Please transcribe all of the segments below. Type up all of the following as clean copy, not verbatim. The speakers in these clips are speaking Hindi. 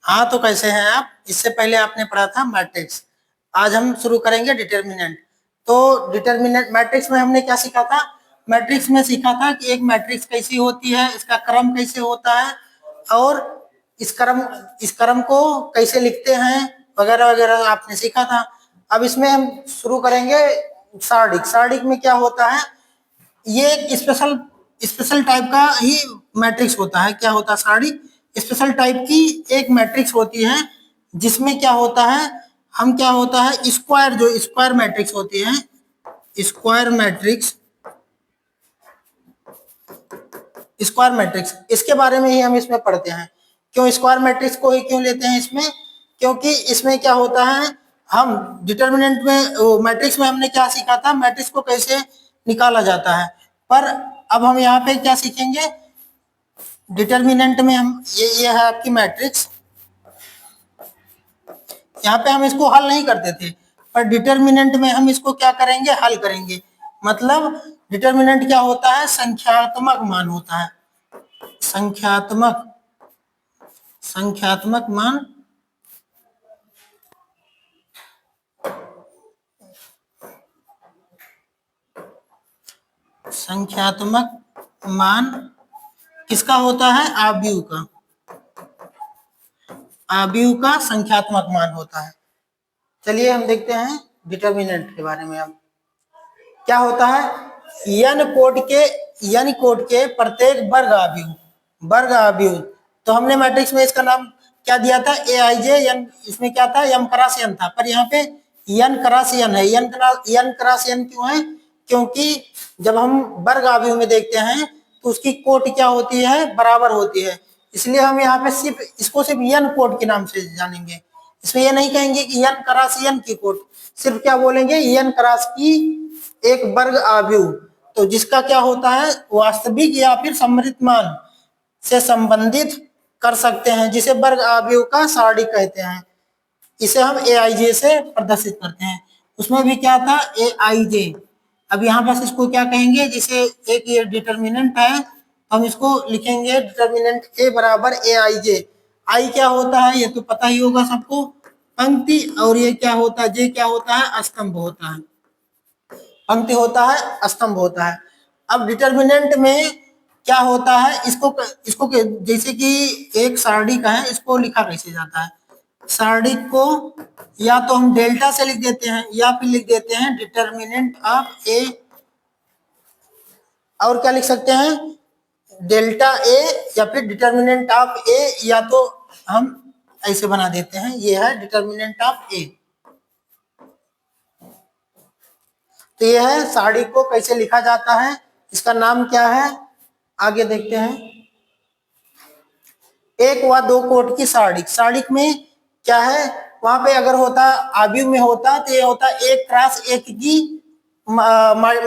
हाँ, तो कैसे हैं आप? इससे पहले आपने पढ़ा था मैट्रिक्स। आज हम शुरू करेंगे डिटर्मिनेंट। तो डिटर्मिनेंट मैट्रिक्स में हमने क्या सीखा था? मैट्रिक्स में सीखा था कि एक मैट्रिक्स कैसी होती है, इसका क्रम कैसे होता है, और इस क्रम को कैसे लिखते हैं, वगैरह वगैरह आपने सीखा था। अब इसमें हम शुरू करेंगे सारडिक। सारडिक में क्या होता है? ये एक स्पेशल स्पेशल टाइप का ही मैट्रिक्स होता है। क्या होता है? सारणी स्पेशल टाइप की एक मैट्रिक्स होती है, जिसमें क्या होता है, हम क्या होता है, स्क्वायर, जो स्क्वायर मैट्रिक्स होती है, स्क्वायर मैट्रिक्स, स्क्वायर मैट्रिक्स, इसके बारे में ही हम इसमें पढ़ते हैं। क्यों स्क्वायर मैट्रिक्स को ही क्यों लेते हैं इसमें? क्योंकि इसमें क्या होता है, हम डिटर्मिनेंट में, मैट्रिक्स में हमने क्या सीखा था, मैट्रिक्स को कैसे निकाला जाता है। पर अब हम यहाँ पे क्या सीखेंगे, डिटर्मिनेंट में हम ये है आपकी मैट्रिक्स। यहाँ पे हम इसको हल नहीं करते थे, पर डिटर्मिनेंट में हम इसको क्या करेंगे, हल करेंगे। मतलब डिटर्मिनेंट क्या होता है? संख्यात्मक मान होता है। संख्यात्मक संख्यात्मक मान, संख्यात्मक मान किसका होता है? आव्यूह का। आव्यूह का संख्यात्मक मान होता है। चलिए हम देखते हैं डिटर्मिनेंट के बारे में। अब क्या होता है, n कोट के प्रत्येक वर्ग आव्यूह। तो हमने मैट्रिक्स में इसका नाम क्या दिया था? ए आई जे एन। इसमें क्या था? m क्रॉस n था, पर यहाँ पे n क्रॉस n है। n क्रॉस n क्यों है? क्योंकि जब हम वर्ग आव्यूह में देखते हैं तो उसकी कोट क्या होती है? बराबर होती है। इसलिए हम यहाँ पे सिर्फ n कोट के नाम से जानेंगे। इसमें ये नहीं कहेंगे कि n क्रॉस n की कोट, सिर्फ क्या बोलेंगे, n क्रॉस की एक वर्ग आव्यूह। तो जिसका क्या होता है, वास्तविक या फिर सम्मिलित मान से संबंधित कर सकते हैं, जिसे वर्ग आव्यूह का सारणी कहते हैं। इसे हम ए आई जे से प्रदर्शित करते हैं। उसमें भी क्या था? ए आई जे। अब यहाँ बस इसको क्या कहेंगे, जिसे एक ये डिटर्मिनेंट है, हम इसको लिखेंगे डिटर्मिनेंट ए बराबर ए आई जे। आई क्या होता है, ये तो पता ही होगा सबको, पंक्ति। और ये क्या होता है? जे क्या होता है? स्तंभ होता है। पंक्ति होता है, स्तंभ होता है। अब डिटर्मिनेंट में क्या होता है, इसको जैसे कि एक सारणी का है, इसको लिखा कैसे जाता है? सारणी को या तो हम डेल्टा से लिख देते हैं, या फिर लिख देते हैं डिटर्मिनेंट ऑफ ए, और क्या लिख सकते हैं, डेल्टा ए, या फिर डिटर्मिनेंट ऑफ ए, या तो हम ऐसे बना देते हैं, ये है डिटर्मिनेंट ऑफ ए। तो यह है सारणी को कैसे लिखा जाता है, इसका नाम क्या है, आगे देखते हैं। एक व दो कोट की सारणी। सारणी में क्या है, वहां पे अगर होता आव्यूह में होता तो ये होता एक क्रॉस एक की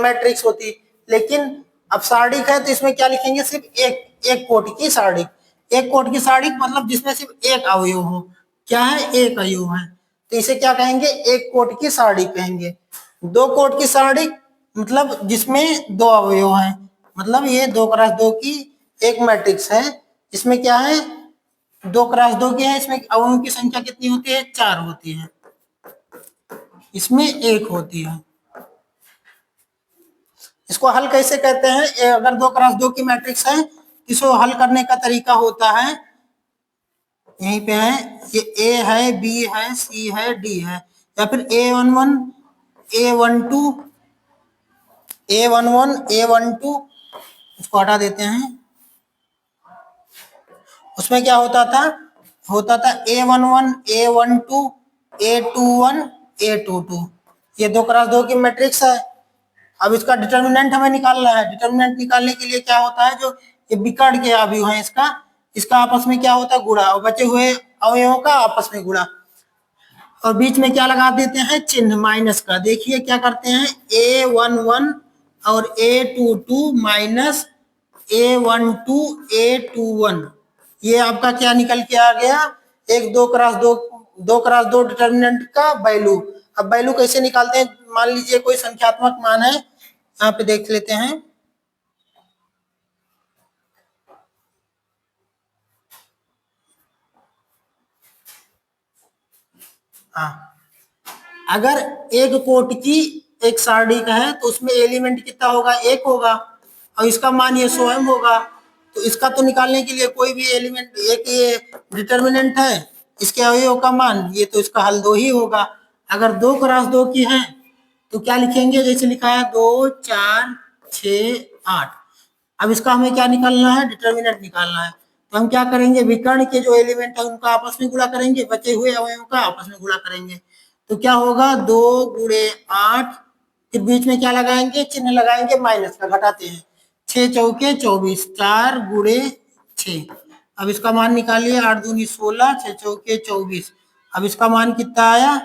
मैट्रिक्स होती। लेकिन अब सारणी है तो इसमें क्या लिखेंगे, सिर्फ एक कोट की सारणी। एक कोट की सारणी मतलब जिसमें सिर्फ एक अवयव हो। क्या है? एक अवयव है, तो इसे क्या कहेंगे? एक कोट की सारणी कहेंगे। दो कोट की सारणी मतलब जिसमें दो अवयव हैं, मतलब ये 2x2 की एक मैट्रिक्स है। इसमें क्या है, 2x2 की है। इसमें अवयवों की संख्या कितनी होती है? 4 होती है। इसमें 1 होती है। इसको हल कैसे कहते हैं? अगर 2x2 की मैट्रिक्स है, इसको हल करने का तरीका होता है, यहीं पे है, ये ए है, बी है, सी है, डी है, या फिर A11, A12, A11, A12, इसको हटा देते हैं। उसमें क्या होता था? A11, A12, A21, A22। ये 2x2 की मैट्रिक्स है। अब इसका डिटर्मिनेंट हमें निकालना है। डिटर्मिनेंट निकालने के लिए क्या होता है, जो ये विकर्ण के अवयव हैं, इसका आपस में क्या होता है? गुणा, और बचे हुए अवयवों का आपस में गुणा। और बीच में क्या लगा देते हैं? चिन्ह माइनस का। देखिए क्या करते हैं, A11 और A22 माइनस A12, A21। ये आपका क्या निकल के आ गया? एक 2x2 डिटर्मिनेंट का वैल्यू। अब वैल्यू कैसे निकालते हैं? मान लीजिए कोई संख्यात्मक मान है, यहाँ पे देख लेते हैं। हाँ, अगर एक कोट की एक सारणी का है तो उसमें एलिमेंट कितना होगा, एक होगा, और इसका मान ये स्वयं होगा। तो इसका तो निकालने के लिए कोई भी एलिमेंट, एक ये डिटर्मिनेंट है, इसके अवयव का मान, ये तो इसका हल 2 ही होगा। अगर 2 क्रॉस 2 की है तो क्या लिखेंगे, जैसे लिखा है 2 4 6 8। अब इसका हमें क्या निकालना है, डिटर्मिनेंट निकालना है। तो हम क्या करेंगे, विकर्ण के जो एलिमेंट है उनका आपस में गुणा करेंगे, बचे हुए अवयवों का आपस में गुणा करेंगे। तो क्या होगा, 2 गुणे 8, फिर बीच में क्या लगाएंगे, चिन्ह लगाएंगे माइनस का, घटाते हैं। 6 चौके 24, 4 गुणे 6। अब इसका मान निकालिए, 8 दूनी 16, 6 चौके 24। अब इसका मान कितना आया,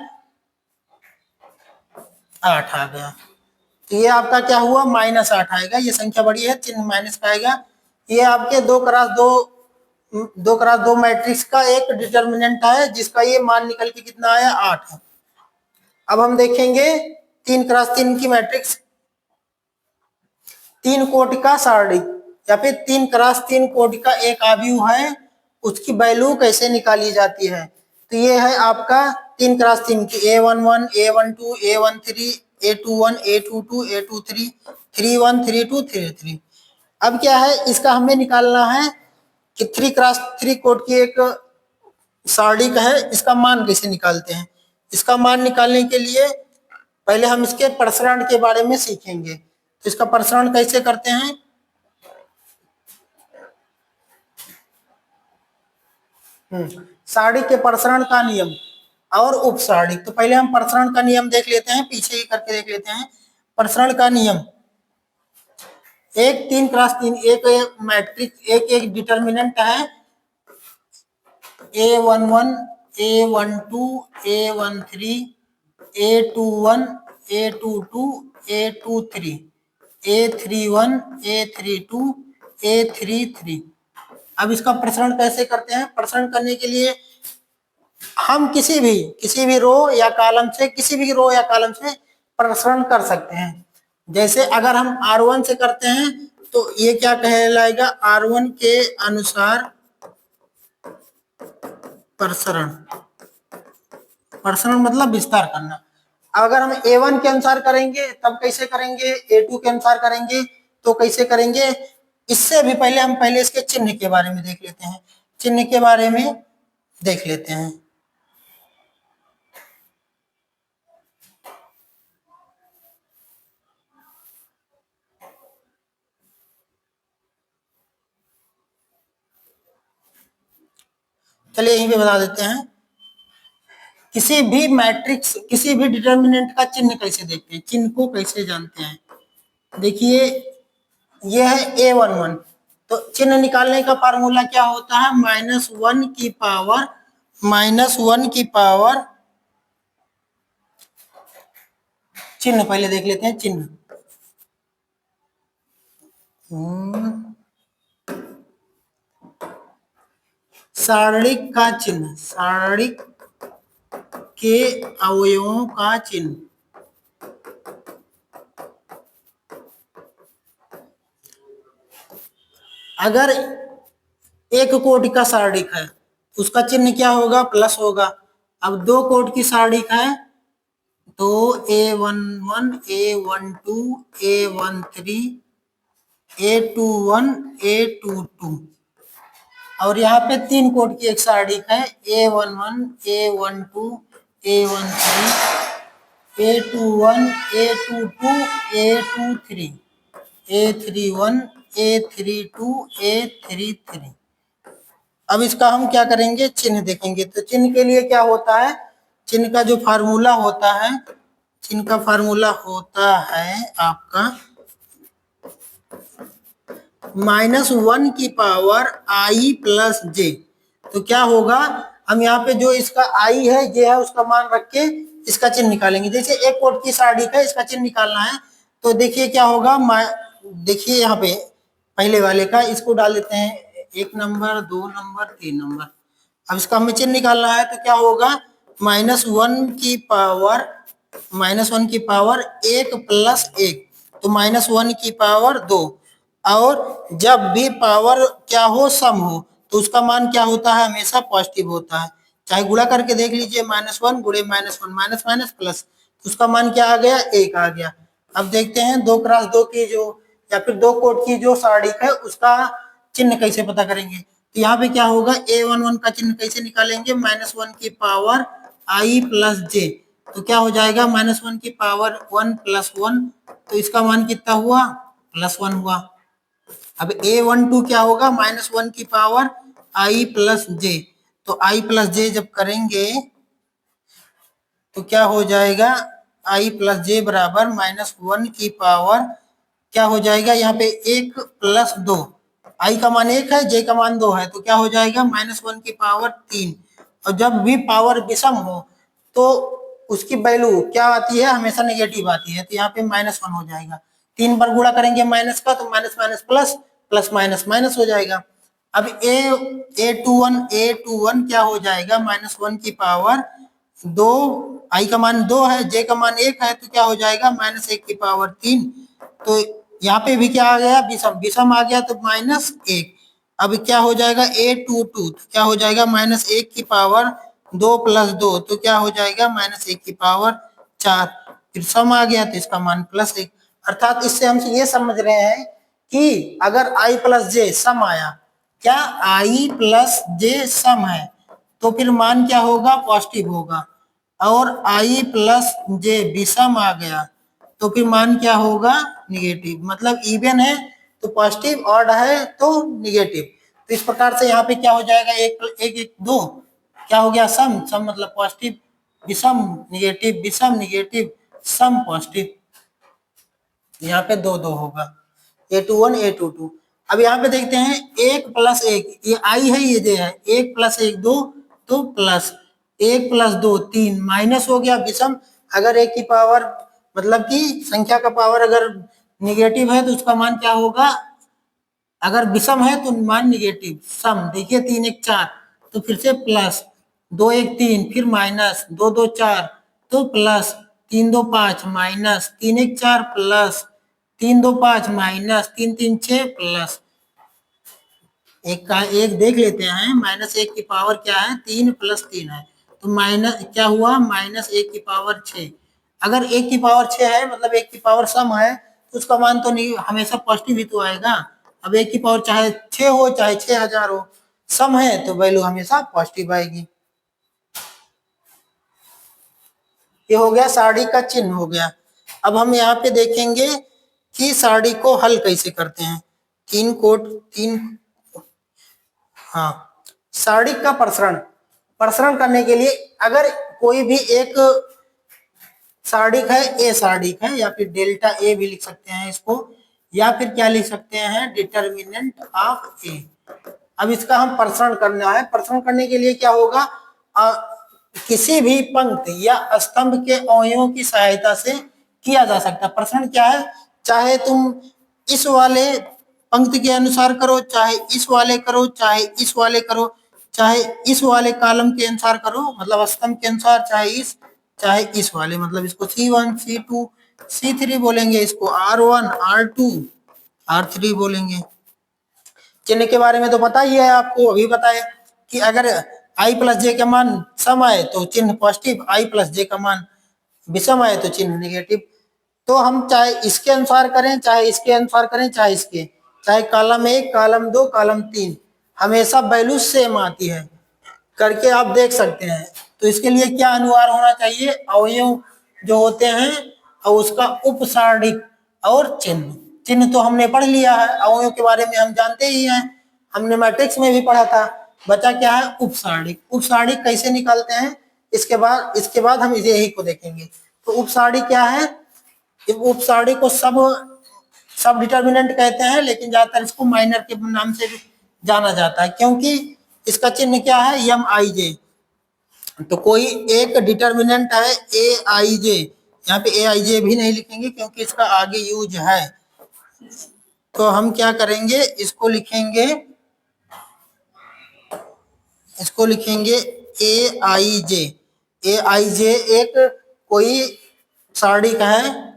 8 आ गया। तो ये आपका क्या हुआ, -8 आएगा। ये संख्या बड़ी है, चिन्ह माइनस का आएगा। ये आपके 2 क्रॉस 2 मैट्रिक्स का एक डिटर्मिनेंट है, जिसका ये मान निकल के कितना आया, 8 है। अब हम देखेंगे 3 क्रॉस 3 की मैट्रिक्स, 3 कोटि का सारणी या फिर 3 क्रॉस 3 कोटि का एक आव्यूह है, उसकी वैल्यू कैसे निकाली जाती है। तो ये है आपका 3 क्रॉस 3 की A11 A12 A13 A21 A22 A23 31 32 33। अब क्या है, इसका हमें निकालना है कि 3 क्रॉस 3 कोट की एक सारणी का है, इसका मान कैसे निकालते हैं। इसका मान निकालने के लिए पहले हम इसके प्रसरण के बारे में सीखेंगे। तो इसका प्रसरण कैसे करते हैं, सारणी के प्रसरण का नियम और उपसारणी। तो पहले हम प्रसरण का नियम देख लेते हैं, पीछे ही करके देख लेते हैं। प्रसरण का नियम, एक 3 क्रॉस 3 एक मैट्रिक्स, एक डिटर्मिनेंट है, A11 A12 A13 A21 A22 A23 A31 A32 A33। अब इसका प्रसरण कैसे करते हैं, प्रसरण करने के लिए हम किसी भी रो या कॉलम से, किसी भी रो या कॉलम से प्रसरण कर सकते हैं। जैसे अगर हम R1 से करते हैं तो ये क्या कहलाएगा, R1 के अनुसार प्रसरण। प्रसरण मतलब विस्तार करना। अगर हम A1 के अनुसार करेंगे तब कैसे करेंगे, A2 के अनुसार करेंगे तो कैसे करेंगे। इससे भी पहले हम इसके चिन्ह के बारे में देख लेते हैं, चिन्ह के बारे में देख लेते हैं। चलिए यहीं पे बता देते हैं, किसी भी मैट्रिक्स, किसी भी डिटर्मिनेंट का चिन्ह कैसे देखते हैं, चिन्ह को कैसे जानते हैं। देखिए ये है A11, तो चिन्ह निकालने का फार्मूला क्या होता है, -1 की पावर चिन्ह पहले देख लेते हैं, चिन्ह सारणिक का चिन्ह, सारणिक के अवयवों का चिन्ह। अगर एक कोटि का सारणिक है उसका चिन्ह क्या होगा, प्लस होगा। अब 2 कोटि की सारणिक है तो A11 A12 A13 A21 A22। और यहाँ पे 3 कोटि की एक सारणिक है, A11 A12 A13 A21 A22 A23 A31 A32 A33। अब इसका हम क्या करेंगे, चिन्ह देखेंगे। तो चिन्ह के लिए क्या होता है, चिन्ह का जो फार्मूला होता है, चिन्ह का फार्मूला होता है आपका -1 की पावर I प्लस J। तो क्या होगा, हम यहाँ पे जो इसका I है J है उसका मान रख के इसका चिन्ह निकालेंगे। जैसे एक कोट की सारणी का इसका चिन्ह निकालना है तो देखिए क्या होगा, देखिए यहाँ पे पहले वाले का इसको डाल देते हैं, 1 नंबर 2 नंबर 3 नंबर। अब इसका हमें चिन्ह निकालना है तो क्या होगा, -1 की पावर 1 प्लस 1, तो -1 की पावर 2। और जब भी पावर क्या हो, सम हो, तो उसका मान क्या होता है, हमेशा पॉजिटिव होता है। चाहे गुणा करके देख लीजिए, -1 गुणे -1 माइनस माइनस प्लस, तो उसका मान क्या आ गया, 1 आ गया। अब देखते हैं 2x2 की जो या फिर 2 कोट की जो सारणिक है उसका चिन्ह कैसे पता करेंगे। तो यहाँ पे क्या होगा, a11 का चिन्ह कैसे निकालेंगे, -1 की पावर i प्लस जे, तो क्या हो जाएगा -1 की पावर 1 प्लस 1, तो इसका मान कितना हुआ, +1 हुआ। अब a12 क्या होगा, -1 की पावर i प्लस जे, तो i प्लस जे जब करेंगे तो क्या हो जाएगा, i प्लस जे बराबर -1 की पावर क्या हो जाएगा, यहाँ पे 1 प्लस 2, i का मान 1 है, j का मान 2 है, तो क्या हो जाएगा -1 की पावर 3। और जब भी पावर विषम हो तो उसकी वैल्यू क्या आती है, हमेशा नेगेटिव आती है, तो यहाँ पे -1 हो जाएगा। 3 बार गुणा करेंगे माइनस का तो minus minus plus, plus minus minus हो जाएगा। अब a21 क्या हो जाएगा, -1 की पावर 2, i का मान 2 है, j का मान 1 है, तो क्या हो जाएगा -1 की पावर 3। तो यहाँ पे भी क्या आ गया, विषम, विषम आ गया तो -1। अब क्या हो जाएगा a22, तो क्या हो जाएगा -1 की पावर 2 प्लस 2, तो क्या हो जाएगा -1 की पावर 4, फिर सम आ गया तो इसका मान +1। अर्थात इससे हम ये समझ रहे हैं कि अगर i प्लस जे सम आया, क्या i प्लस जे सम है, तो फिर मान क्या होगा, पॉजिटिव होगा। और i प्लस जे विषम आ गया तो फिर मान क्या होगा, निगेटिव। मतलब इवन है तो पॉजिटिव, ऑड है तो निगेटिव। तो इस प्रकार से यहाँ पे क्या हो जाएगा, एक एक एक 2 क्या हो गया, सम, सम मतलब पॉजिटिव, विषम निगेटिव, विषम निगेटिव, सम पॉजिटिव, यहाँ पे 2 2 होगा, a21 a22। अब यहाँ पे देखते हैं 1 प्लस 1, ये i है ये j है, 1 प्लस 1 2, तो प्लस 1 प्लस 2 3, माइनस हो गया विषम। अगर एक की पावर मतलब कि संख्या का पावर अगर निगेटिव है तो उसका मान क्या होगा, अगर विषम है तो मान निगेटिव। सम देखिए 3 1 4, तो फिर से प्लस 2 1 3, फिर माइनस 2 2 4, तो plus 3 2 5, minus 3 1 4, plus 3 2 5, minus 3 3 6, plus एक का एक देख लेते हैं, -1 की पावर क्या है, 3 प्लस 3 है, तो माइनस क्या हुआ, -1 की पावर 6। अगर 1 की पावर 6 है मतलब 1 की पावर सम है तो उसका मान तो नहीं हमेशा पॉजिटिव ही तो आएगा। अब 1 की पावर चाहे 6 हो चाहे 6000 हो, सम है तो वैल्यू हमेशा पॉजिटिव आएगी। ये हो गया सारणी का चिन्ह हो गया। अब हम यहाँ पे देखेंगे कि सारणी को हल कैसे करते हैं। तीन हाँ, सारणिक का प्रसरण, प्रसरण करने के लिए अगर कोई भी एक सारणिक है, ए सारणिक है, या फिर डेल्टा ए भी लिख सकते हैं इसको, या फिर क्या लिख सकते हैं, डिटर्मिनेंट ऑफ ए। अब इसका हम प्रसरण करना है। प्रसरण करने के लिए क्या होगा, किसी भी पंक्ति या स्तंभ के अवयवों की सहायता से किया जा सकता है। प्रसरण क्या है, चाहे तुम इस वाले पंक्ति के अनुसार करो, चाहे इस वाले करो, चाहे इस वाले करो, चाहे इस वाले कॉलम के अनुसार करो मतलब स्तंभ के अनुसार, चाहे इस वाले मतलब इसको C1 C2 C3 बोलेंगे, इसको R1 R2 R3 बोलेंगे। चिन्ह के बारे में तो पता ही है आपको, अभी बताया कि अगर i प्लस जे का मान सम आए तो चिन्ह पॉजिटिव, i प्लस जे का मान विषम आए तो चिन्ह निगेटिव। तो हम चाहे इसके अनुसार करें, चाहे इसके अनुसार करें, चाहे इसके, चाहे कॉलम 1 कॉलम 2 कॉलम 3, हमेशा वैल्यू सेम आती है, करके आप देख सकते हैं। तो इसके लिए क्या अनुवार होना चाहिए, अवयव जो होते हैं और उसका उपसारणिक और चिन्ह। चिन्ह तो हमने पढ़ लिया है, अवयव के बारे में हम जानते ही हैं, हमने मैट्रिक्स में भी पढ़ा था। बचा क्या है, उपसारणिक। उपसारणिक कैसे निकालते हैं, इसके बाद हम यही को देखेंगे। तो उपसारणिक क्या है, उपसारणिक को सब डिटर्मिनेंट कहते हैं, लेकिन ज्यादातर इसको माइनर के नाम से भी जाना जाता है, क्योंकि इसका चिन्ह क्या है, यम आई जे। तो कोई एक डिटर्मिनेंट है ए आई जे, यहाँ पे ए आई जे भी नहीं लिखेंगे क्योंकि इसका आगे यूज है। तो हम क्या करेंगे, इसको लिखेंगे ए आई जे। ए आई जे एक कोई सारणिक है,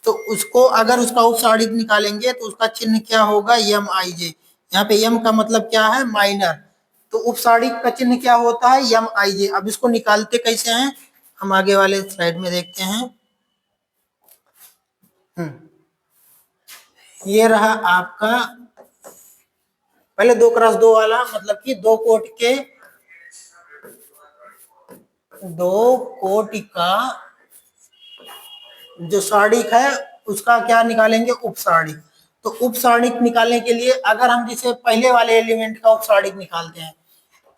तो उसको अगर उसका उपसारणिक निकालेंगे तो उसका चिन्ह क्या होगा, यम आई जे। यहाँ पे यम का मतलब क्या है, माइनर। तो तो उपसाड़ी का चिन्ह क्या होता है, यम आई जे। अब इसको निकालते कैसे हैं, हम आगे वाले स्लाइड में देखते हैं। ये रहा आपका पहले 2x2 वाला, मतलब कि दो कोटि का जो सारणिक है उसका क्या निकालेंगे, उपसारणिक। तो उपसारणिक निकालने के लिए अगर हम जैसे पहले वाले एलिमेंट का उपसारणिक निकालते हैं,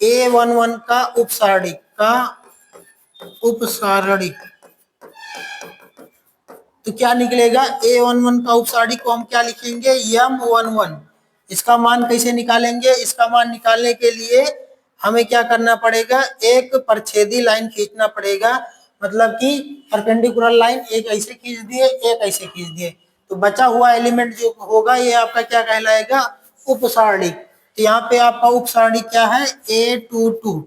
A11 का उपसारणिक तो क्या निकलेगा, A11 का उपसारणिक को हम क्या लिखेंगे, M11। इसका मान कैसे निकालेंगे, इसका मान निकालने के लिए हमें क्या करना पड़ेगा, एक परछेदी लाइन खींचना पड़ेगा, मतलब कि परपेंडिकुलर लाइन, एक ऐसे खींच दिए, एक ऐसे खींच दिए, तो बचा हुआ एलिमेंट जो होगा ये आपका क्या कहलाएगा, उपसारणिक। तो यहाँ पे आपका उपसारणिक क्या है, A22।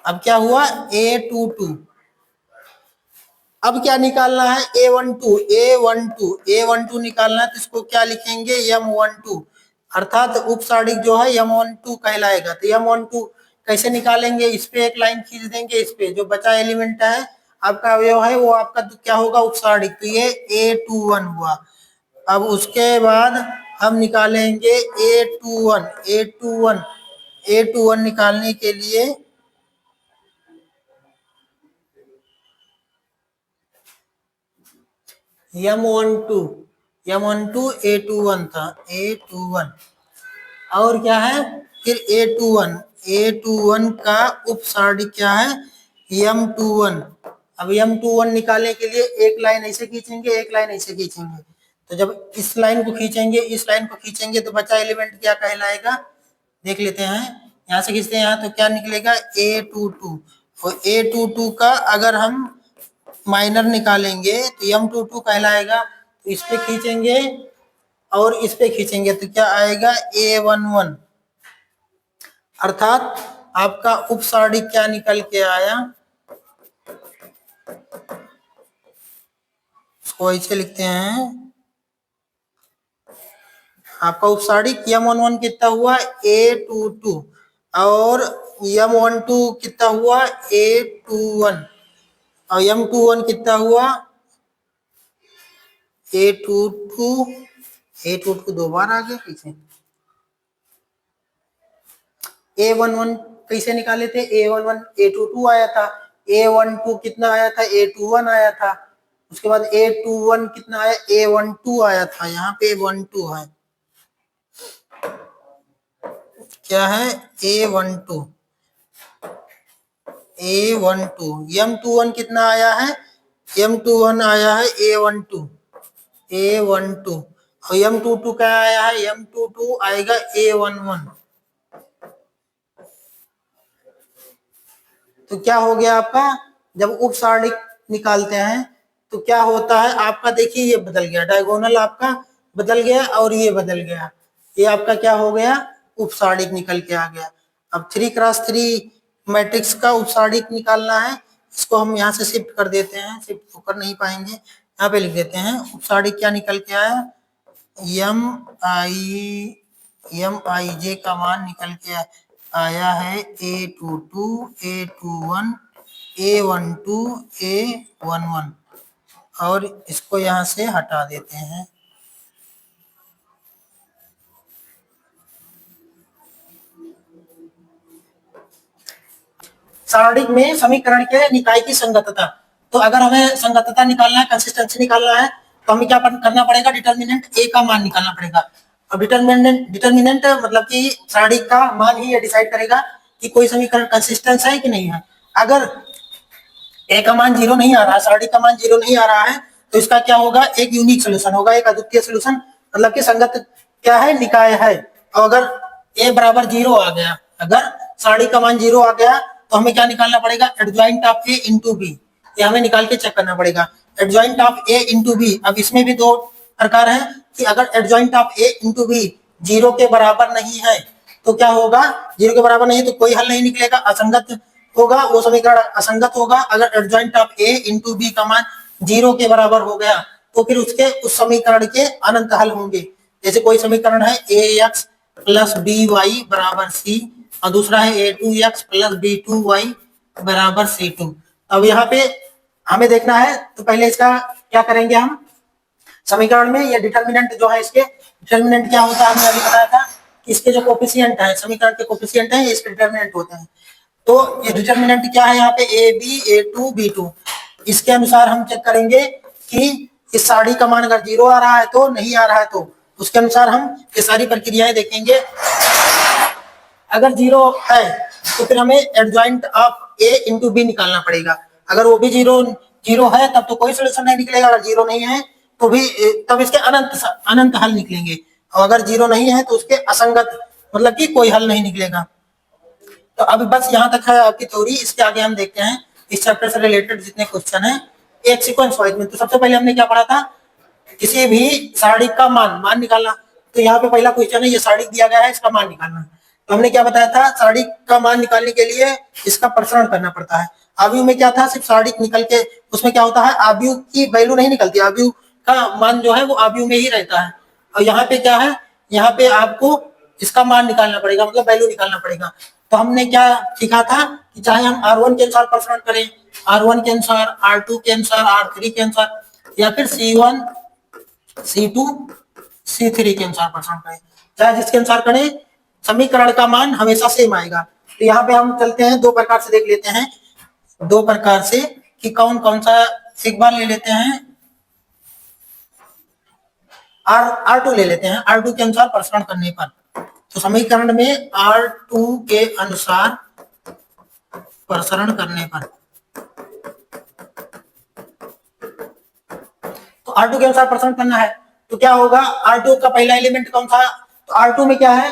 अब क्या हुआ, A22। अब क्या निकालना है, A12 निकालना है, तो इसको क्या लिखेंगे, M12, अर्थात उपसारणिक जो है M12 कहलाएगा। तो M12 कैसे निकालेंगे, इस पे एक लाइन खींच देंगे, इस पे जो बचा एलिमेंट है आपका अवयव है वो आपका क्या होगा, उपसारणिक। तो ये A21 हुआ। अब उसके बाद हम निकालेंगे A21 निकालने के लिए M12 A21 था, A21 और क्या है, फिर A21 का उपसारणिक क्या है, M21। अब M21 निकालने के लिए एक लाइन ऐसे खींचेंगे, एक लाइन ऐसे खींचेंगे, तो जब इस लाइन को खींचेंगे, इस लाइन को खींचेंगे तो बचा एलिमेंट क्या कहलाएगा, देख लेते हैं। यहाँ से खींचते हैं यहाँ, तो क्या निकलेगा, A22। और A22 का अगर हम माइनर निकालेंगे तो M22 कहलाएगा। तो इस पे खींचेंगे और इस पे खींचेंगे तो क्या आएगा, A11, अर्थात आपका उपसारणिक क्या निकल के आया, इसको ऐसे लिखते हैं, आपका उपसारणिक M11 कितना हुआ, A22, और M12 कितना हुआ, A21, और M21 कितना हुआ, A22 दो बार आ गया पीछे। A11 कैसे निकाले थे, A11 A22 आया था, A12 कितना आया था, A21 आया था, उसके बाद A21 कितना आया, A12 आया था, यहाँ पे 12 है, क्या है, A12। M21 कितना आया है, M21 आया है A12 और M22 क्या आया है, M22 आएगा A11। तो क्या हो गया आपका, जब उपसारणिक निकालते हैं तो क्या होता है आपका, देखिए ये बदल गया, डायगोनल आपका बदल गया और ये बदल गया, ये आपका क्या हो गया, उपसारणिक निकल के आ गया। अब 3x3 मैट्रिक्स का उपसारणिक निकालना है, इसको हम यहाँ से शिफ्ट कर देते हैं, शिफ्ट कर नहीं पाएंगे, यहाँ पे लिख देते हैं, उपसारणिक क्या निकल के आया, MIJ का मान निकल के आया है A22, A21, A12, A11, और इसको यहाँ से हटा देते हैं। सारणिक में समीकरण के निकाय की संगतता, तो अगर हमें संगतता निकालना है, कंसिस्टेंसी निकालना है, तो हमें क्या करना पड़ेगा, डिटर्मिनेंट A का मान निकालना पड़ेगा। अब डिटर्मिनेंट मतलब कि सारणिक का मान ही ये डिसाइड करेगा कि कोई समीकरण कंसिस्टेंस है कि नहीं है। अगर A का मान 0 नहीं आ रहा है, सारणिक का मान 0 नहीं आ रहा है, तो इसका क्या होगा, एक यूनिक सोल्यूशन होगा, एक अद्वितीय सोल्यूशन, मतलब कि संगत क्या है, निकाय है। और अगर A बराबर 0 आ गया, अगर सारणिक का मान 0 आ गया, तो हमें क्या निकालना पड़ेगा, adjoint of A into B, ये हमें निकाल के चेक करना पड़ेगा, adjoint of A into B. अब इसमें भी दो प्रकार है कि अगर adjoint of A into B 0 के बराबर नहीं है तो क्या होगा, 0 के बराबर नहीं है तो कोई हल नहीं निकलेगा, असंगत होगा, वो समीकरण असंगत होगा। अगर adjoint of A into B का मान 0 के बराबर हो गया तो फिर उसके उस समीकरण के अनंत हल होंगे। जैसे कोई समीकरण है a x plus b y बराबर सी और दूसरा है a two x plus b two y बराबर सी टू। अब यहाँ पे हमें देखना है, तो पहले इसका क्या करेंगे हम, समीकरण में ये डिटर्मिनेंट जो है, इसके डिटर्मिनेंट क्या होता है, हमने अभी बताया था कि इसके जो कोफिशिएंट है, समीकरण के कोफिशिएंट है, इसके डिटर्मिनेंट होते हैं। तो ये डिटर्मिनेंट क्या है यहाँ पे, A B A two B two. इसके अनुसार हम चेक करेंगे कि इस साड़ी का मान अगर 0 आ रहा है तो, नहीं आ रहा है तो उसके अनुसार हम ये सारी प्रक्रियाएं देखेंगे। अगर 0 है तो फिर हमें adjoint of A into B निकालना पड़ेगा। अगर वो भी 0 है तब तो कोई सोल्यूशन नहीं निकलेगा, अगर 0 नहीं है तो भी तब इसके अनंत हल निकलेंगे, और अगर 0 नहीं है तो उसके असंगत, मतलब कि कोई हल नहीं निकलेगा। तो अभी बस यहाँ तक है आपकी थ्योरी। इसके आगे हम देखते हैं इस चैप्टर से रिलेटेड जितने क्वेश्चन हैं एक सीक्वेंस वाइज में। तो सबसे पहले हमने क्या पढ़ा था, किसी भी सारणी का मान निकालना। तो यहाँ पे पहला क्वेश्चन है, ये सारणी दिया गया है, इसका मान निकालना। तो हमने क्या बताया था, सारणी का मान निकालने के लिए इसका प्रसरण करना पड़ता है। आव्यूह में क्या था, सिर्फ सारणी निकल के उसमें क्या होता है, आव्यूह की वैल्यू नहीं निकलती, आव्यूह का मान जो है वो आव्यूह में ही रहता है। और यहाँ पे क्या है, यहाँ पे आपको इसका मान निकालना पड़ेगा, मतलब वैल्यू निकालना पड़ेगा। तो हमने क्या सीखा था कि चाहे हम R1 के अनुसार प्रसरण करें, R1 के अनुसार, R2 के अनुसार, R3 के अनुसार, या फिर C1 C2 C3 के अनुसार प्रसरण करें, चाहे जिसके अनुसार करें, समीकरण का मान हमेशा सेम आएगा। तो यहाँ पे हम चलते हैं, दो प्रकार से देख लेते हैं, दो प्रकार से कि कौन कौन सा। एक बार ले लेते हैं R2 ले लेते हैं। R2 के अनुसार प्रसरण करने पर, तो समीकरण में R2 के अनुसार प्रसरण करने पर, तो R2 के अनुसार प्रसरण करना है तो क्या होगा, R2 का पहला एलिमेंट कौन सा, तो R2 में क्या है,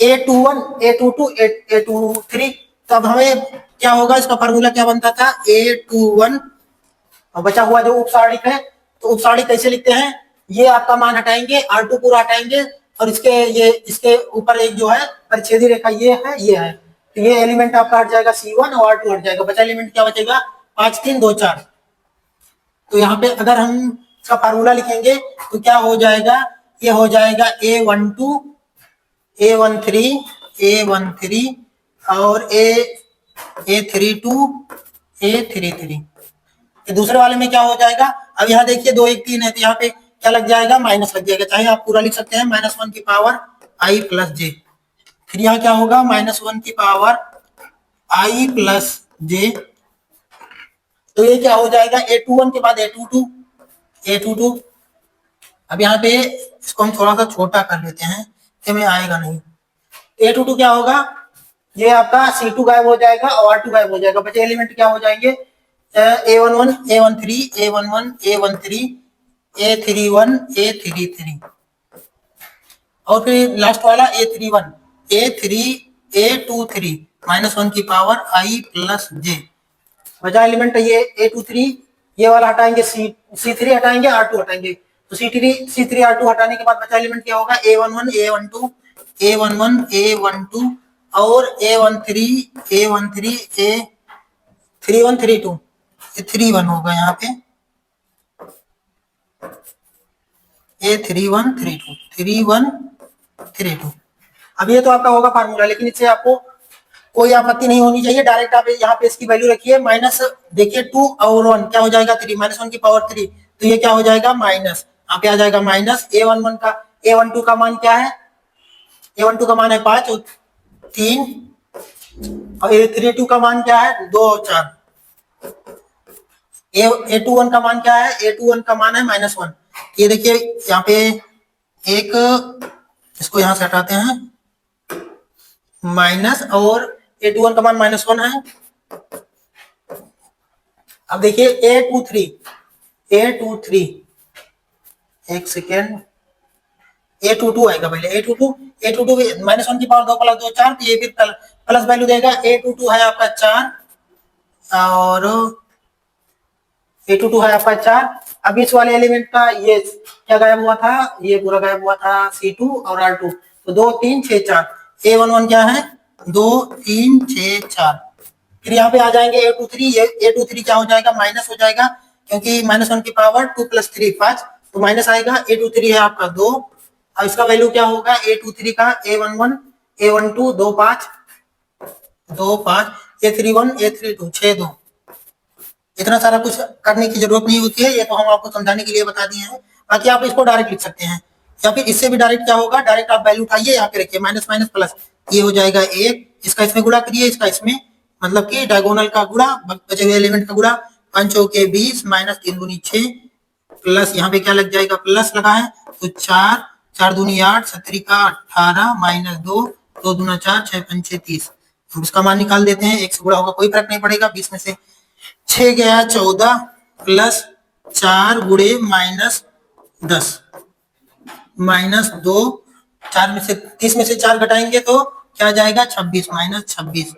A21 A22 A23। तो अब हमें क्या होगा, इसका फार्मूला क्या बनता था, A21, और बचा हुआ जो उपसारणिक है, तो उपसारणिक कैसे लिखते हैं, ये आपका मान हटाएंगे, R2 पूरा हटाएंगे, और इसके ऊपर एक जो है परिच्छेदी रेखा ये है, तो ये एलिमेंट आपका हट जाएगा C1 और R2 हट जाएगा, बचा एलिमेंट क्या बचेगा, 5 3 2 4। तो यहाँ पे अगर हम इसका फार्मूला लिखेंगे तो क्या हो जाएगा, ये हो जाएगा A12 A13 A13 और A32 A33। दूसरे वाले में क्या हो जाएगा, अब यहाँ देखिए 2 1 3 है, तो यहाँ पे क्या लग जाएगा, माइनस लग जाएगा, चाहे आप पूरा लिख सकते हैं -1 की पावर i प्लस जे। फिर यहाँ क्या होगा, -1 की पावर i प्लस जे। तो ये क्या हो जाएगा, A21 के बाद A22। अब यहाँ पे इसको हम थोड़ा सा छोटा कर लेते हैं, इसमें आएगा नहीं। A22 क्या होगा, ये आपका C2 गायब हो जाएगा और R2 गायब हो जाएगा, बचे एलिमेंट क्या हो जाएंगे, A11 A13 A11 A13 A31 A33, और फिर लास्ट वाला A31 A23 -1 की पावर i प्लस जे। बचा एलिमेंट ये A23, ये वाला हटाएंगे, C3 हटाएंगे, R2 हटाएंगे, तो C3 R2 हटाने के बाद बचा एलिमेंट क्या होगा, A11 A12 A11 A12 और A13 A31 32, 31 होगा यहाँ पे, A31 31 32। अब ये तो आपका होगा फार्मूला, लेकिन इससे आपको कोई आपत्ति नहीं होनी चाहिए, डायरेक्ट आप यहाँ पे इसकी वैल्यू रखिए, माइनस देखिए 2 और 1 क्या हो जाएगा 3, -1 की पावर 3, तो ये क्या हो जाएगा माइनस, यहाँ पे आ जाएगा माइनस। A11 का A12 का मान क्या है, A12 का मान है 5 और 3, और A32 का मान क्या है 2 और 4। A21 का मान क्या है, A21 का मान है -1। ये देखिए यहाँ पे एक, इसको यहाँ से हटाते हैं, माइनस, और A21 का मान -1 है। अब देखिए A23 एक सेकेंड, A22 आएगा पहले, A22 -1 की पावर 2 प्लस 2 4, तो ये फिर प्लस वैल्यू देगा। A22 है आपका 4 और A22 है आपका 4। अब इस वाले एलिमेंट का ये क्या गायब हुआ था, ये पूरा गायब हुआ था C2 और R2, तो 2 3 6 4, A11 क्या है 2 3 6 4। फिर यहाँ पे आ जाएंगे A23, ये A23 क्या हो जाएगा, माइनस हो जाएगा, क्योंकि -1 की पावर 2 + 3 5, तो माइनस आएगा। A23 है आपका 2, और इसका वैल्यू क्या होगा A23 का, A11 A12 2 5 2 5, A31 A32 6 2। इतना सारा कुछ करने की जरूरत नहीं होती है, ये तो हम आपको समझाने के लिए बता दिए हैं। बाकी आप इसको डायरेक्ट लिख सकते हैं, या फिर इससे भी डायरेक्ट क्या होगा, डायरेक्ट आप वैल्यू उठाइए यहाँ पे रखिए, माइनस माइनस प्लस, ये हो जाएगा 1, इसका इसमें गुणा करिए, इसका इसमें, मतलब कि डायगोनल का गुणा, बचे हुए एलिमेंट का गुणा, 5 चौके 20 माइनस 3 दूनी 6 प्लस यहाँ पे क्या लग जाएगा, प्लस लगा है तो 4 4 दूनी 8 सत्तरी का 18 माइनस 2 2 दूना 4 6 पंचे 30। हम इसका मान निकाल देते हैं, 1 से गुणा होगा कोई फर्क नहीं पड़ेगा, 20 में से 6 गया 14 प्लस 4 गुणे -10 -2, 4 में से 30 में से 4 घटाएंगे तो क्या जाएगा 26 -26।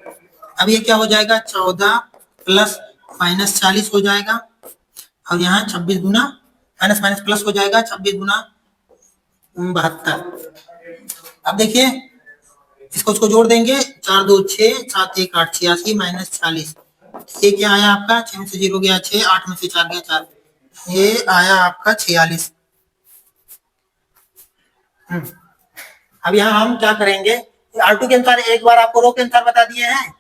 अब ये क्या हो जाएगा 14 प्लस -40 हो जाएगा, और यहाँ 26 गुना माइनस माइनस प्लस हो जाएगा, 26 गुना 72। अब देखिए इसको उसको जोड़ देंगे, 4 2 6 7 1 8 86 माइनस 40, ये क्या आया आपका, 6 में से 0 गया 6, 8 में से 4 गया 4, ये आया आपका 46। अब यहाँ हम क्या करेंगे, R2 के अनुसार एक बार आपको रो के अनुसार बता दिए हैं,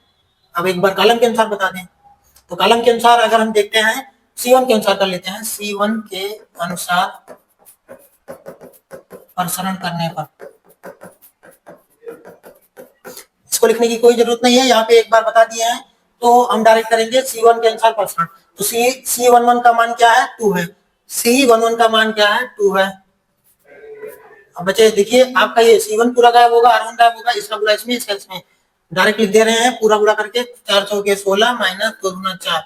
अब एक बार कॉलम के अनुसार बता दें। तो कॉलम के अनुसार अगर हम देखते हैं, C1 के अनुसार कर लेते हैं, C1 के अनुसार प्रसरण करने पर, इसको लिखने की कोई जरूरत नहीं है, यहाँ पे एक बार बता दिए हैं तो हम डायरेक्ट करेंगे C1 के अनुसार प्रसरण। तो C11 का मान क्या है 2 है, C11 का मान क्या है 2 है। अब बच्चे देखिए आपका ये C1 पूरा गायब होगा, R1 गायब होगा, इसका पूरा इसमें, इसका इसमें, डायरेक्ट लिख दे रहे हैं पूरा पूरा करके, 4 चौके 16 माइनस 2 दूना 4।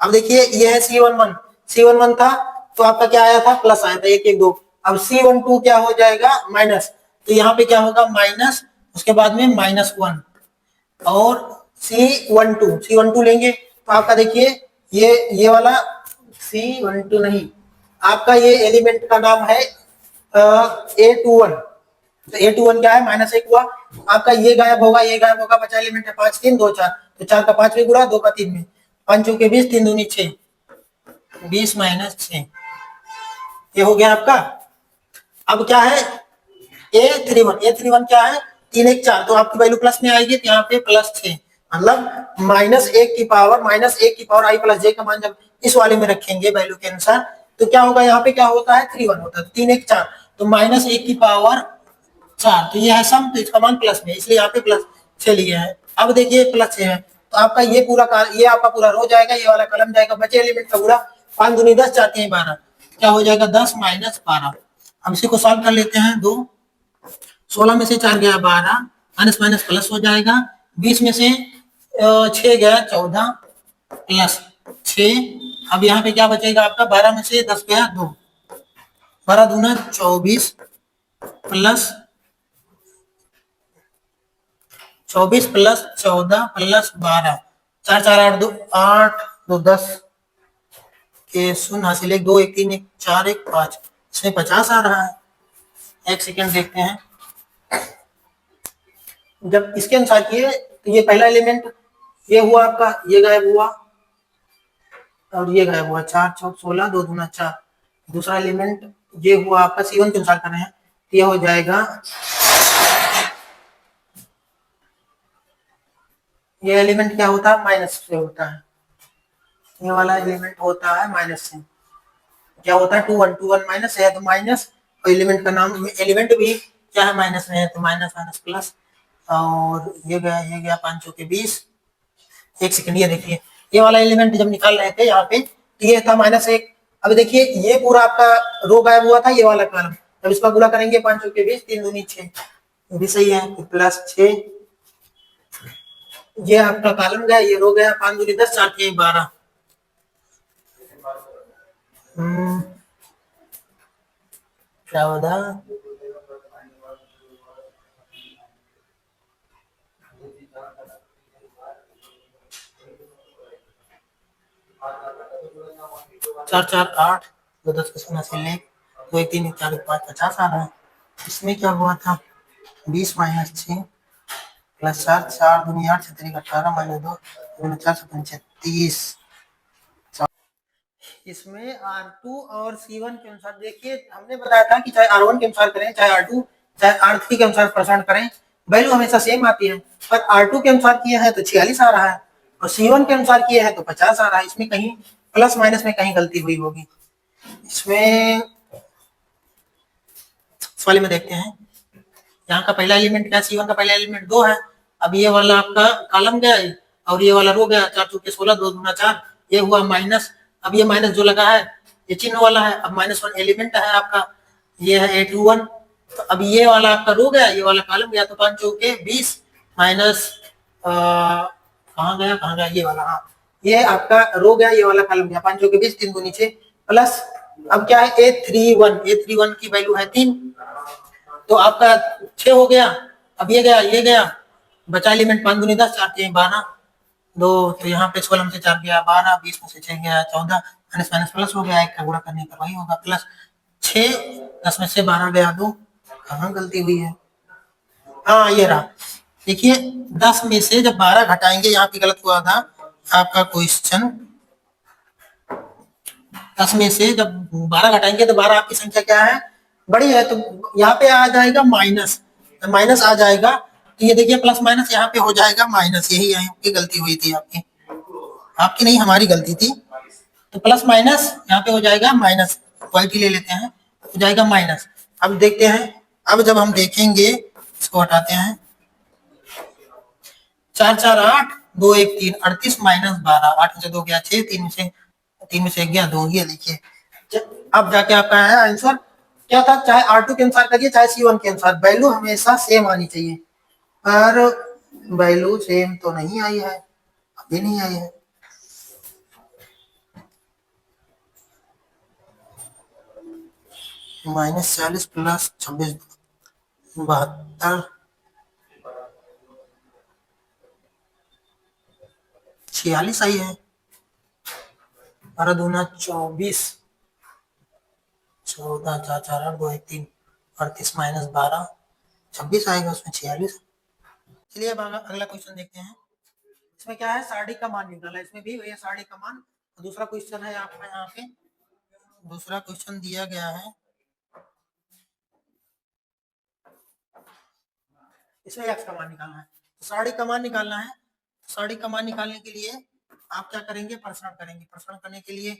अब देखिए ये है C11 था तो आपका क्या आया था, प्लस आया था 1 1 2। अब C12 क्या हो जाएगा माइनस, तो यहाँ पे क्या होगा माइनस, उसके बाद में -1, और C12 लेंगे तो आपका देखिए ये वाला C12 नहीं, आपका ये एलिमेंट का नाम है A21। तो A21 क्या है -1 हुआ, आपका ये गायब होगा, ये गायब होगा, बचा एलिमेंट है 5 3 2 4, तो 4 का 5 में गुणा, 2 का 3 में, 5 चौके 20 3 दूनी 6 20 माइनस 6, ये हो गया आपका। अब क्या है A31 क्या है 3 1 4, तो आपकी वैल्यू प्लस में आएगी, तो यहाँ पे +6, मतलब -1 की पावर I प्लस j का मान जब इस वाले में रखेंगे वैल्यू के अनुसार, तो क्या होगा, यहाँ पे क्या होता है 31 होता है, 3 1 4, तो -1 की पावर 4, तो ये है सम, तो इसका मान प्लस में, इसलिए यहाँ पे +6 लिया है। अब देखिए +6 है तो आपका ये आपका पूरा रो जाएगा, ये वाला कलम जाएगा, बचे एलिमेंट का पूरा, 5 दूनी 10 4 3 12, क्या हो जाएगा 10 माइनस 12। अब इसी को सॉल्व कर लेते हैं, 2 16 में से 4 गया 12, माइनस माइनस प्लस हो जाएगा, 20 में से 6 गया 14 प्लस 6। अब यहाँ पे क्या बचेगा आपका, 12 में से 10 गया 2, 12 दूना 24 प्लस 14 प्लस 12, 4 4 8 2 8 2 10 के 0 हासिल 1 2 1 3 1 4 1 5, इसमें 50 आ रहा है। एक सेकेंड देखते हैं, जब इसके अनुसार किए तो ये पहला एलिमेंट ये हुआ आपका, ये गायब हुआ और ये गायब हुआ, 4 चौक 16 2 दूना 4। दूसरा एलिमेंट ये हुआ आपका, C1 के अनुसार कर रहे हैं, तो ये हो जाएगा, ये एलिमेंट क्या होता है माइनस से होता है, ये वाला एलिमेंट होता है माइनस से, क्या होता है 2 1 2 1 माइनस है तो माइनस, और एलिमेंट का नाम, एलिमेंट भी क्या है माइनस में है, तो माइनस माइनस प्लस, और ये गया 5 चौके 20। एक सेकंड, ये देखिए ये वाला एलिमेंट जब निकाल रहे थे यहाँ पे तो ये था -1। अब देखिए ये पूरा आपका रो गायब हुआ था, ये वाला कॉलम, जब इसका गुणा करेंगे 5 चौके 20 3 दूनी 6, ये भी सही है, तो +6, ये आपका कॉलम गया, ये रो गया, 5 दूनी 10 4 3 12, 14 4 4 8 2 10 का 0 से 2 1 3 1 4 1 5 50 आ रहा है। इसमें क्या हुआ था 20 माइनस 6 प्लस 4 4 दूनी 8 6 3 18 माइनस 2 4 7 5 30। इसमें R2 और C1 के अनुसार देखिए, हमने बताया था कि चाहे R1 के अनुसार करें, चाहे R2 चाहे R3 के अनुसार प्रसारण करें, वैल्यू हमेशा सेम आती है। पर R2 के अनुसार किए हैं तो 46 आ रहा है, और C1 के अनुसार किए हैं तो 50 आ रहा है। इसमें कहीं प्लस माइनस में कहीं गलती हुई होगी। इसमें इस वाले में देखते हैं, यहाँ का पहला एलिमेंट क्या है, C1 का पहला एलिमेंट 2 है। अब ये वाला आपका कॉलम गया है और ये वाला रो गया, 4 चौके 16, 2 दूना 4, ये हुआ माइनस। अब ये माइनस जो लगा है ये चिन्ह वाला है। अब -1 एलिमेंट है आपका, ये है A21। तो अब ये वाला आपका रो गया, ये वाला कॉलम गया, तो 5 चौके 20 माइनस कहाँ गया ये वाला, हाँ ये आपका रो गया, ये वाला कॉलम गया, 5 चौके 20, 3 दूनी 6 प्लस। अब क्या है A31 की वैल्यू है 3, तो आपका 6 हो गया। अब ये गया, बचा एलिमेंट 5 दूनी 10, 4 3 12, 2, तो यहाँ पे 16 में से 4 गया 12, 20 में से 6 गया 14, माइनस माइनस प्लस हो गया, एक का गुणा करने पर वही होगा प्लस 6, 10 में से 12 गया 2, कहाँ गलती हुई है, हाँ ये रहा। देखिए 10 में से जब 12 घटाएंगे, यहाँ पे गलत हुआ था आपका क्वेश्चन, 10 में से जब 12 घटाएंगे तो 12 आपकी संख्या क्या है, बड़ी है, तो यहाँ पे आ जाएगा माइनस, माइनस आ जाएगा। तो ये देखिए प्लस माइनस यहाँ पे हो जाएगा माइनस, यही आपकी गलती हुई थी, आपकी नहीं हमारी गलती थी। तो प्लस माइनस यहाँ पे हो जाएगा माइनस, वाइट ही ले लेते हैं, हो जाएगा माइनस। अब देखते हैं, अब जब हम देखेंगे इसको हटाते हैं, 4 4 8, 2 1 3, 38 माइनस 12, 8 में से 2 गया 6, 3 में से 1 गया 2, ये देखिए। अब जाके आपका है आंसर क्या था, चाहे R2 के अनुसार करिए चाहे C1 के अनुसार, वैल्यू हमेशा सेम आनी चाहिए, पर वैल्यू सेम तो नहीं आई है, अभी नहीं आई है। -40 प्लस 26 72, 46 आई है, 12 दूना 24, 14 4 4 8 2 1 3, 38 माइनस 12 26 आएगा, उसमें 46। चलिए अब अगला क्वेश्चन देखते हैं। इसमें क्या है, सारणी का मान निकाला, इसमें भी वही सारणी का मान। दूसरा क्वेश्चन है आपका, यहाँ पे दूसरा क्वेश्चन दिया गया है, इसमें x का मान निकालना है। तो सारणी का मान निकालना है, सारणी का मान निकालने के लिए आप क्या करेंगे, प्रसारण करेंगे। प्रसारण करने के लिए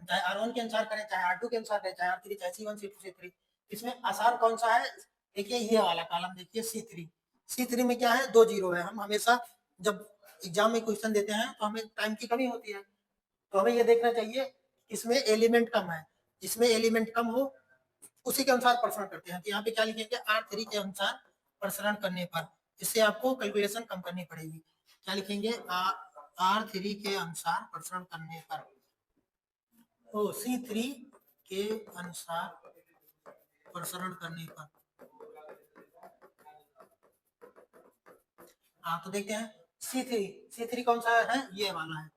चाहे R1 के अनुसार करें, चाहे R2 के अनुसार करें, चाहे R3, चाहे C1 C2 C3, इसमें आसान कौन सा है, देखिए ये वाला कॉलम देखिए C3। C3 में क्या है, 2 जीरो है। हम हमेशा जब एग्जाम में क्वेश्चन देते हैं तो हमें टाइम की कमी होती है, तो हमें ये देखना चाहिए इसमें एलिमेंट कम है, जिसमें एलिमेंट कम हो उसी के अनुसार प्रसारण करते हैं। तो यहाँ पे क्या लिखेंगे, R3 के अनुसार प्रसारण करने पर, इससे आपको कैलकुलेशन कम करनी पड़ेगी। क्या लिखेंगे, R3 के अनुसार प्रसारण करने पर, तो C3 के अनुसार प्रसारण करने पर। हाँ तो देखते हैं C3 कौन सा है, ये वाला है,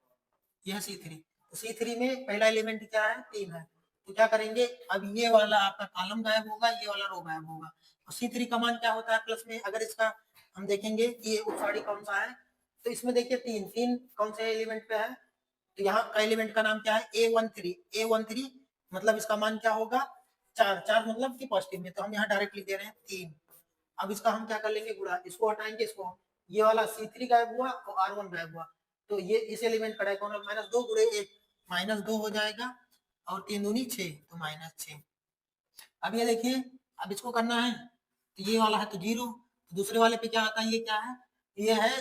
यह C3। तो C3 में पहला एलिमेंट क्या है, 3 है। तो क्या करेंगे, अब ये वाला आपका कॉलम गायब होगा, ये वाला रो गायब होगा। तो C3 का मान क्या होता है प्लस में, अगर इसका हम देखेंगे कि ये उपसारी कौन सा है, तो इसमें देखिए 3 कौन से एलिमेंट पे है, तो यहाँ का एलिमेंट का नाम क्या है, A13 मतलब इसका मान क्या होगा, 4 मतलब कि पॉजिटिव में, तो हम यहाँ डायरेक्ट लिख दे रहे हैं 3। अब इसका हम क्या कर लेंगे, गुणा, इसको हटाएंगे, इसको, ये वाला C3 गायब हुआ और R1 गायब हुआ, तो ये इस एलिमेंट का डायगोनल -2 गुणे 1, -2 हो जाएगा, और 3 दूनी 6, तो -6। अब ये देखिए, अब इसको करना है, तो ये वाला है तो 0, तो दूसरे वाले पे क्या आता है, ये क्या है, ये है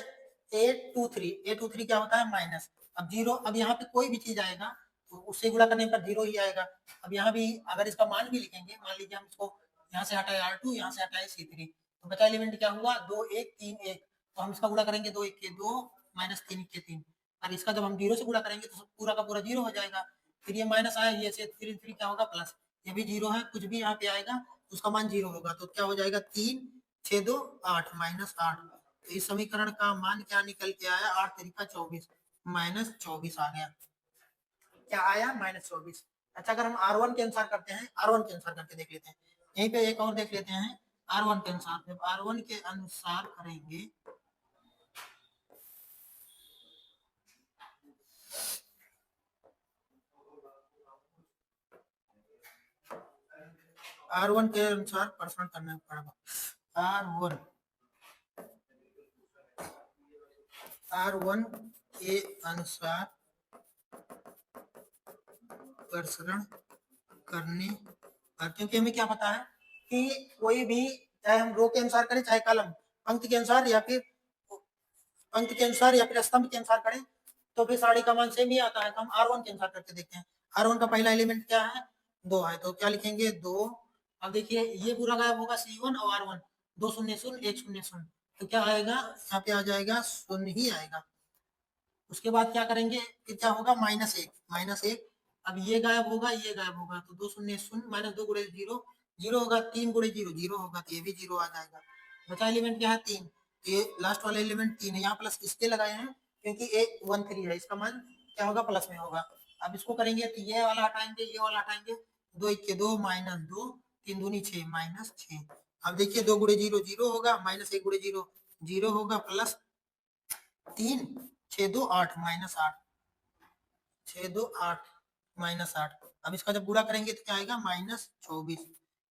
A23 क्या होता है, माइनस। अब 0, अब यहाँ पे कोई भी चीज आएगा तो उससे गुणा करने पर 0 ही आएगा। अब यहाँ भी अगर इसका मान भी लिखेंगे, मान लीजिए हम इसको यहाँ से हटाए R2, यहाँ से हटाए C3, तो बचा एलिमेंट क्या हुआ, 2 1 3 1, तो हम इसका गुणा करेंगे, 2 1 के 2 -3 के 3, और इसका जब हम 0 से गुणा करेंगे तो पूरा का पूरा 0 हो जाएगा। फिर ये माइनस आया, ये से 3 क्या होगा, प्लस, ये भी 0 है, कुछ भी यहाँ पे आएगा उसका मान 0 होगा, तो क्या हो जाएगा, 3 6 2 8 -8। तो इस समीकरण का मान क्या निकल के आया, 8 3 24, -24 आ गया, क्या आया, -24। अच्छा अगर हम R1 के अनुसार करते हैं, R1 के अनुसार करके देख लेते हैं, यहीं पे एक और देख लेते हैं, R1 के अनुसार, जब R1 के अनुसार करेंगे, R1 के अनुसार प्रसरण करना पड़ेगा। R1 के अनुसार प्रसरण करने पर, क्योंकि हमें क्या पता है कि कोई भी, चाहे हम रो के अनुसार करें चाहे कॉलम पंक्ति के अनुसार या फिर स्तंभ के अनुसार करें, तो फिर सारी का मान सेम ही आता है। तो हम R1 के अनुसार करके देखते हैं। R1 का पहला एलिमेंट क्या है, 2 है, तो क्या लिखेंगे 2। अब देखिए ये पूरा गायब होगा, C1 और R1, 2 शून्य शून्य 1 शून्य शून्य, तो क्या आएगा यहाँ पे आ जाएगा शून्य ही आएगा। उसके बाद क्या करेंगे, फिर क्या होगा -1। अब ये गायब होगा, ये गायब होगा, तो 2 शून्य शून्य -2 गुणे 0 0 होगा, 3 गुणे 0 0 होगा, तो ये भी 0 आ जाएगा। बचा एलिमेंट क्या है 3, ये लास्ट वाला एलिमेंट 3 है। यहाँ प्लस इसके लगाए हैं क्योंकि ये 1 3 है, इसका मान क्या होगा प्लस में होगा। अब इसको करेंगे तो ये वाला हटाएंगे, ये वाला हटाएंगे, 2 1 के 2 -2 3 दूनी 6 -6। अब देखिए 2 गुणे 0 0 होगा, -1 गुणे 0 0 होगा, प्लस 3 6 2 8 -8 6 2 8 -8। अब इसका जब गुणा करेंगे तो क्या आएगा -24।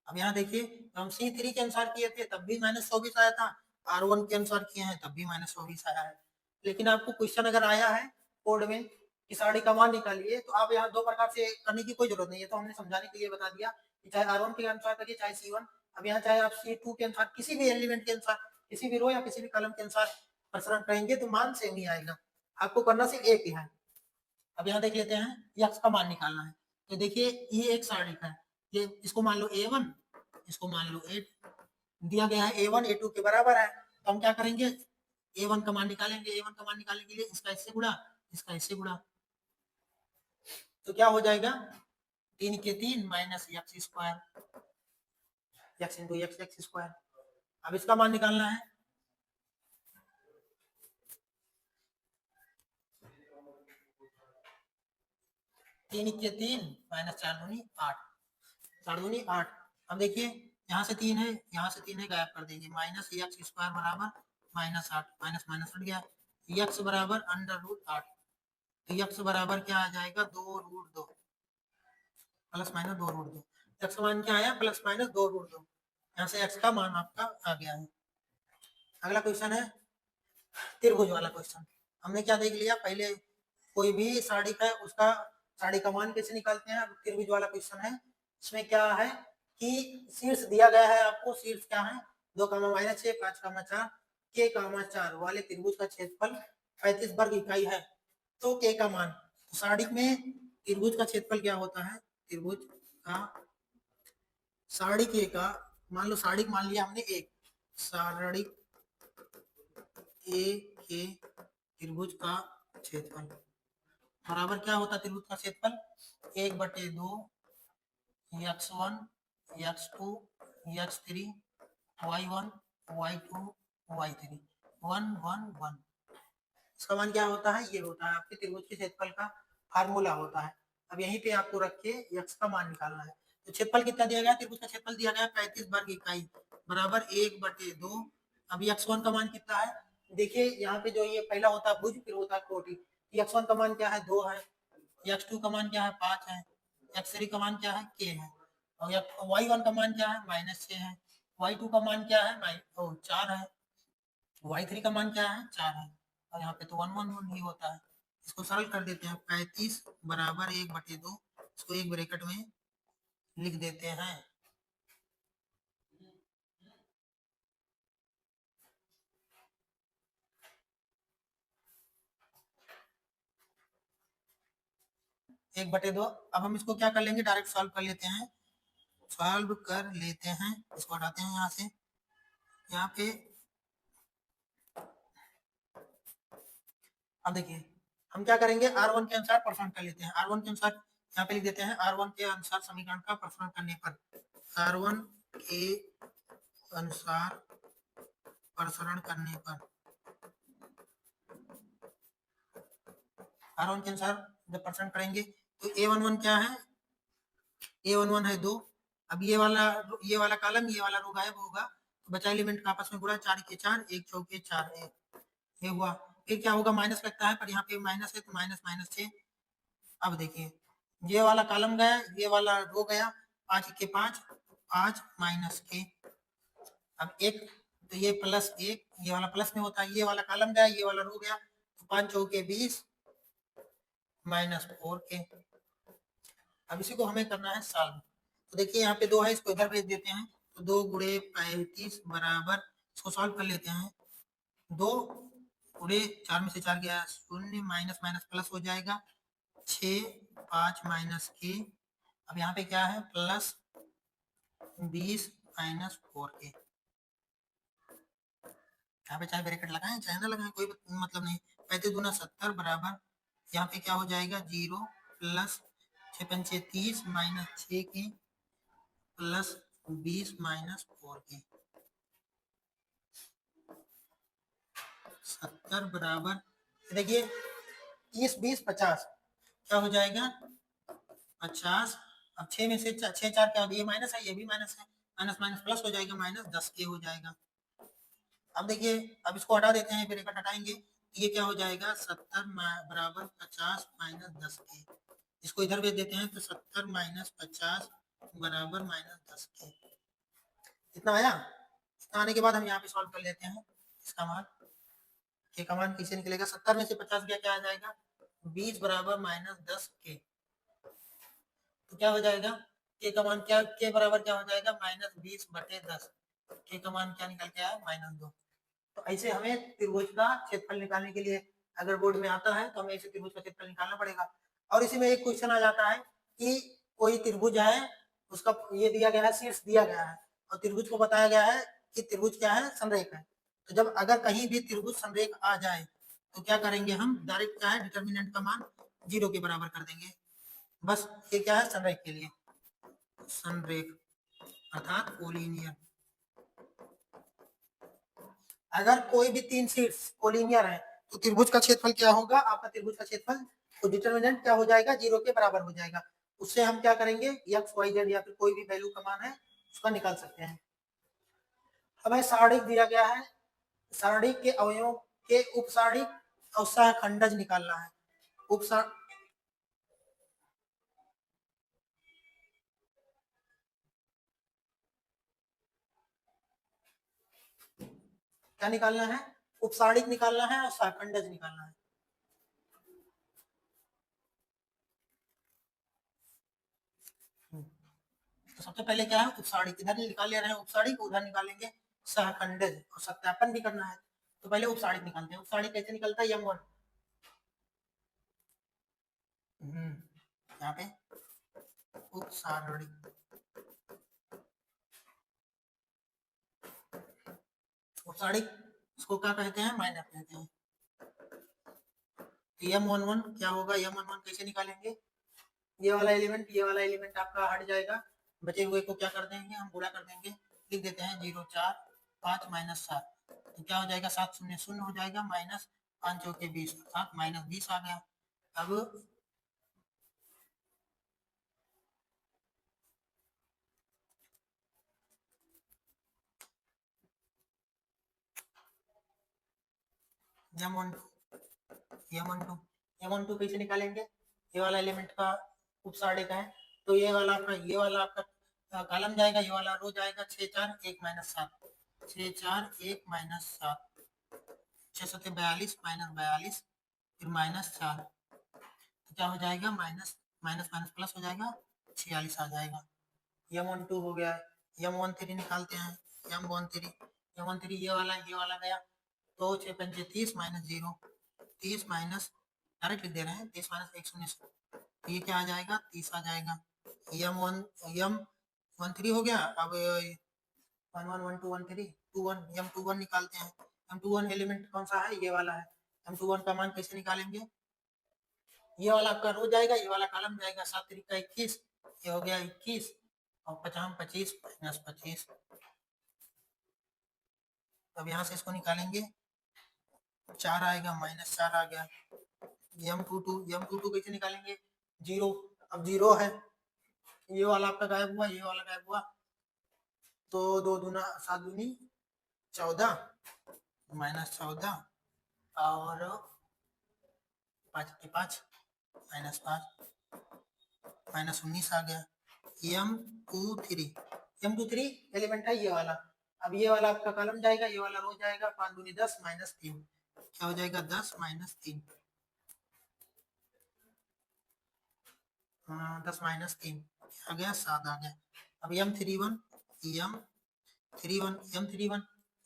अब यहाँ देखिए हम C3 के अनुसार किए थे तब भी -24 आया था, R1 के अनुसार किए हैं तब भी -24 आया है। लेकिन आपको क्वेश्चन अगर आया है कोड में कि साड़ी का मान निकालिए, तो आप यहाँ 2 प्रकार से करने की कोई जरूरत नहीं है। तो हमने समझाने के लिए बता दिया कि चाहे R1 के अनुसार करिए चाहे C1। अब यहाँ चाहे आप C2 के अनुसार किसी भी एलिमेंट के अनुसार, किसी भी रो या किसी भी कॉलम के अनुसार प्रसरण करेंगे तो मान सेम ही आएगा। आपको करना सिर्फ एक ही है। अब यहाँ देख लेते हैं यक्स का मान निकालना है। तो देखिए ये एक सारणिक है, ये इसको मान लो A1, इसको मान लो A, दिया गया है A1 A2 के बराबर है। तो हम क्या करेंगे, A1 का मान निकालेंगे। A1 का मान निकालने के लिए इसका इससे गुणा, इसका इससे गुणा, तो क्या हो जाएगा 3 के 3 -x square, x into x square. अब इसका मान निकालना है, 3 के 3 -4 दूनी 8, 4 दूनी 8। अब देखिए यहाँ से 3 है, यहाँ से 3 है, गायब कर देंगे, -x स्क्वायर बराबर -8, माइनस माइनस हट गया, x बराबर √8। तो x बराबर क्या आ जाएगा 2√2, प्लस माइनस 2√2। x का मान क्या आया प्लस माइनस 2√2। यहाँ से x का मान आपका आ गया है। अगला क्वेश्चन है त्रिभुज वाला क्वेश्चन। हमने क्या देख लिया, पहले कोई भी साड़ी का उसका साड़ी का मान कैसे निकालते हैं। त्रिभुज वाला क्वेश्चन है, इसमें क्या है कि शीर्ष दिया गया है आपको, शीर्ष क्या है 2, -6 5, 4 के 4 वाले त्रिभुज का क्षेत्रफल 35 वर्ग इकाई है। तो के का मान, तो साड़ी में त्रिभुज का क्षेत्रफल क्या होता है, त्रिभुज का साड़ी के का, मान लो साड़ी मान लिया हमने एक, साड़ी ए के त्रिभुज का क्षेत्रफल बराबर क्या होता है, त्रिभुज का क्षेत्रफल 1/2 x1 x2 x3 y1 y2 y3 1 1 1। इसका मान क्या होता है, ये होता है आपके त्रिभुज के क्षेत्रफल का फार्मूला होता है। अब यहीं पे आपको रख के x का मान निकालना है। तो क्षेत्रफल कितना दिया गया, त्रिभुज का क्षेत्रफल दिया गया 35 वर्ग इकाई बराबर 1/2। अब x1 का मान कितना है, देखिए यहाँ पे जो ये पहला होता है भुज, फिर होता है कोटि। x1 का मान क्या है 2 है, x2 का मान क्या है 5 है, x3 का मान क्या है k है, और y1 का मान क्या है -6 है, y2 का मान क्या है 4 है, y3 का मान क्या है 4 है, और यहाँ पे तो 1 1 1 ही होता है। इसको सरल कर देते हैं, 35 बराबर 1/2, इसको एक ब्रैकेट में लिख देते हैं। एक बटे दो। अब हम इसको क्या कर लेंगे, डायरेक्ट सॉल्व कर लेते हैं, सॉल्व कर लेते हैं। इसको हटाते हैं यहाँ से, यहाँ पे अब देखिए हम क्या करेंगे, R1 के अनुसार प्रसरण कर लेते हैं। R1 के अनुसार यहाँ पे लिख देते हैं, R1 के अनुसार समीकरण का प्रसरण करने पर, R1 के अनुसार प्रसरण करने पर, R1 के अनुसार जब प्रसरण करेंगे तो A11 क्या है, A11 है 2। अब ये वाला कॉलम ये वाला रो गायब होगा, तो बचा एलिमेंट का आपस में गुणा, 4 के 4 1 चौके 4 है, ये हुआ। फिर क्या होगा, माइनस लगता है पर यहाँ पे माइनस है तो माइनस माइनस 6। अब देखिए ये वाला कॉलम गया, ये वाला रो गया, 5 के 5 5 माइनस के। अब एक तो ये प्लस एक, ये वाला प्लस में होता है, ये वाला कॉलम गया, ये वाला रो गया, तो 5 चौके 20 माइनस 4 के। अब इसी को हमें करना है सॉल्व। तो देखिए यहाँ पे 2 है, इसको इधर भेज देते हैं, तो 2 गुणे 35 बराबर, इसको सॉल्व कर लेते हैं। 2 गुणे 4 में से 4 गया 0, माइनस माइनस प्लस हो जाएगा 6, 5 माइनस के। अब यहाँ पे क्या है, प्लस 20 माइनस 4 के। यहाँ पे चाहे ब्रैकेट लगाएं चाहे ना लगाएं, कोई मतलब नहीं। 35 गुना 70 बराबर, यहाँ पे क्या हो जाएगा 0 प्लस 6 पंचे 30 माइनस 6 के प्लस 20 माइनस 4 के। 70 बराबर, देखिए 30 20 50, क्या हो जाएगा 50। अब 6 में से 6 4 क्या हो, ये माइनस है, ये भी माइनस है, माइनस माइनस प्लस हो जाएगा, माइनस 10 के हो जाएगा। अब देखिए, अब इसको हटा देते हैं, फिर हटाएंगे, ये क्या हो जाएगा 70 बराबर 50 माइनस 10 के। इसको इधर भेज देते हैं, तो 70 माइनस 50 बराबर माइनस 10 के। इतना आया। इतना आने के बाद हम यहाँ पे सॉल्व कर लेते हैं इसका मान। के का मान कैसे निकलेगा, 70 में से 50 गया, क्या आ जाएगा 20 बराबर माइनस 10 के। तो क्या हो जाएगा, के का मान क्या, के बराबर क्या हो जाएगा माइनस 20 बटे 10। के का मान क्या निकल के आया -2। तो ऐसे हमें त्रिभुज का क्षेत्रफल निकालने के लिए, अगर बोर्ड में आता है तो हमें ऐसे त्रिभुज का क्षेत्रफल निकालना पड़ेगा। और इसी में एक क्वेश्चन आ जाता है कि कोई त्रिभुज है, उसका ये दिया गया है, शीर्ष दिया गया है, और त्रिभुज को बताया गया है कि त्रिभुज क्या है, संरेख है। तो जब अगर कहीं भी त्रिभुज संरेख आ जाए तो क्या करेंगे, हम डायरेक्ट क्या है, डिटर्मिनेंट का मान 0 के बराबर कर देंगे। बस ये क्या है, संरेख के लिए, संरेख अर्थात कोलिनियर। अगर कोई भी 3 शीट्स कोलिनियर है तो त्रिभुज का क्षेत्रफल क्या होगा, आपका त्रिभुज का क्षेत्रफल, तो डिटर्मिनेंट क्या हो जाएगा, 0 के बराबर हो जाएगा। उससे हम क्या करेंगे, x y z या फिर कोई भी वैल्यू का मान है उसका निकाल सकते हैं। हमें सारणिक दिया गया है, सारणिक के अवयवों के उपसारणिक और सहखंडज निकालना है। क्या निकालना है, उपसारणिक निकालना है और सहखंडज निकालना है। तो सबसे पहले क्या है, उपसारणिक, इधर निकाल ले रहे हैं उपसारणिक, उधर निकालेंगे सहखंडज, और सत्यापन भी करना है। तो पहले उपसारणिक निकालते हैं। उपसारणिक कैसे निकलता है, m1, यहाँ पे उपसारणिक, उपसारणिक इसको क्या कहते हैं, माइनर कहते हैं। m11 क्या होगा, m11 कैसे निकालेंगे, ये वाला एलिमेंट, ये वाला एलिमेंट आपका हट जाएगा, बचे हुए को क्या कर देंगे, हम गुणा कर देंगे, लिख देते हैं 0 4 5 माइनस 7, तो क्या हो जाएगा 7 शून्य शून्य हो जाएगा, माइनस 5 चौके 20, 7 माइनस 20 आ गया। अब m12 कैसे निकालेंगे, ये वाला एलिमेंट का उपसारणिक है, तो ये वाला आपका कॉलम जाएगा, ये वाला रो जाएगा, 6 4 1 माइनस 7, 6 4 1 माइनस 7, 6 7 42 माइनस 42, फिर माइनस 4, तो क्या हो जाएगा, माइनस माइनस माइनस प्लस हो जाएगा, 46 आ जाएगा। m12 हो गया। m13 निकालते हैं, m13 ये वाला गया, तो 6 पंचे 30 माइनस 0, 30 माइनस, डायरेक्ट लिख दे रहे हैं, 30 माइनस 1 शून्य, तो ये क्या आ जाएगा, 30 आ जाएगा। m13 हो गया। अब 1 1 1 2 1 3 2 1, m21 निकालते हैं। m21 एलिमेंट कौन सा है, ये वाला है। m21 का मान कैसे निकालेंगे, ये वाला आपका रो जाएगा, ये वाला कॉलम जाएगा, 7 3 का 21, ये हो गया 21, और 50 25 माइनस 25। अब यहाँ से इसको निकालेंगे, 4 आएगा, माइनस 4 आ गया। m22 कैसे निकालेंगे, 0, अब 0 है, ये वाला आपका गायब हुआ, ये वाला गायब हुआ, तो 2 दूना 7 दूनी 14, माइनस 14, और 5 के 5 माइनस 5, माइनस 19 आ गया। m23 m23 एलिमेंट है ये वाला। अब ये वाला आपका कॉलम जाएगा, ये वाला रो जाएगा, 5 दूनी 10 माइनस 3, क्या हो जाएगा 10 माइनस 3, 10 माइनस 3 आ गया 7 आ गया। अब m31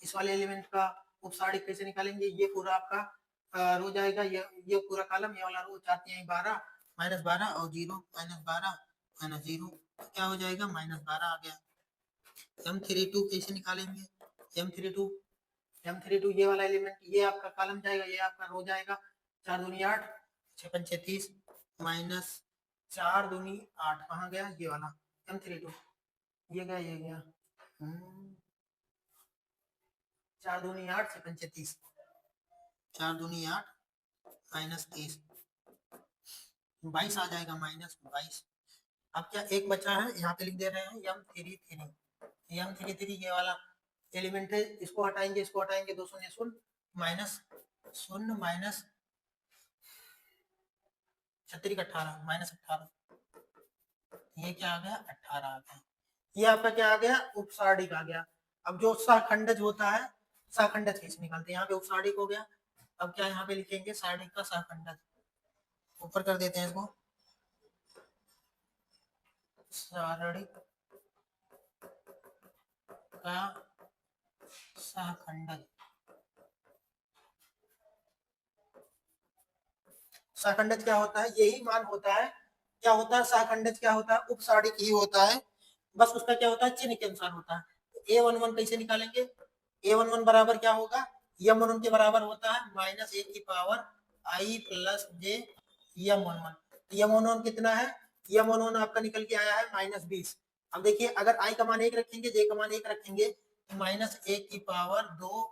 इस वाले एलिमेंट का उपसारिक कैसे निकालेंगे, ये पूरा आपका रो जाएगा, ये पूरा कॉलम, ये वाला रो, 4 3 12 माइनस 12 और 0 माइनस 12 माइनस 0, क्या हो जाएगा माइनस 12 आ गया। m32 कैसे निकालेंगे, m32 ये वाला एलिमेंट, ये आपका कॉलम जाएगा, ये आपका रो जाएगा, 4 दूनी 8 6 5 30 माइनस 4 दूनी 8, कहाँ गया ये वाला m32, ये गया 4 दूनी 8 6 5 30, 4 दूनी 8 माइनस 30, 22 आ जाएगा, माइनस 22। अब क्या एक बचा है, यहाँ पे लिख दे रहे हैं m33 ये वाला एलिमेंट है, इसको हटाएंगे 2 शून्य शून्य माइनस 0 माइनस 36 18 माइनस 18, ये क्या आ गया 18 आ गया। ये आपका क्या आ गया उपसारिक आ गया। अब जो सहखंडज होता है, सहखंडज कैसे निकालते हैं, यहाँ पे उपसारिक हो गया। अब क्या यहाँ पे लिखेंगे सारिक का सहखंडज, ऊपर कर देते हैं इसको, सारिक का सहखंडज। सहखंडज क्या होता है, यही मान होता है, क्या होता है सहखंडज, क्या होता है उपसारिक ही होता है, बस उसका क्या होता है चिन्ह के अनुसार होता है। a11 कैसे निकालेंगे, a11 बराबर क्या होगा, m11 के बराबर होता है माइनस 1 की power i plus j m11 कितना है, m11 आपका निकल के आया है माइनस 20। अब देखिए अगर i का मान 1 रखेंगे, j का मान 1 रखेंगे तो माइनस 1 की पावर 2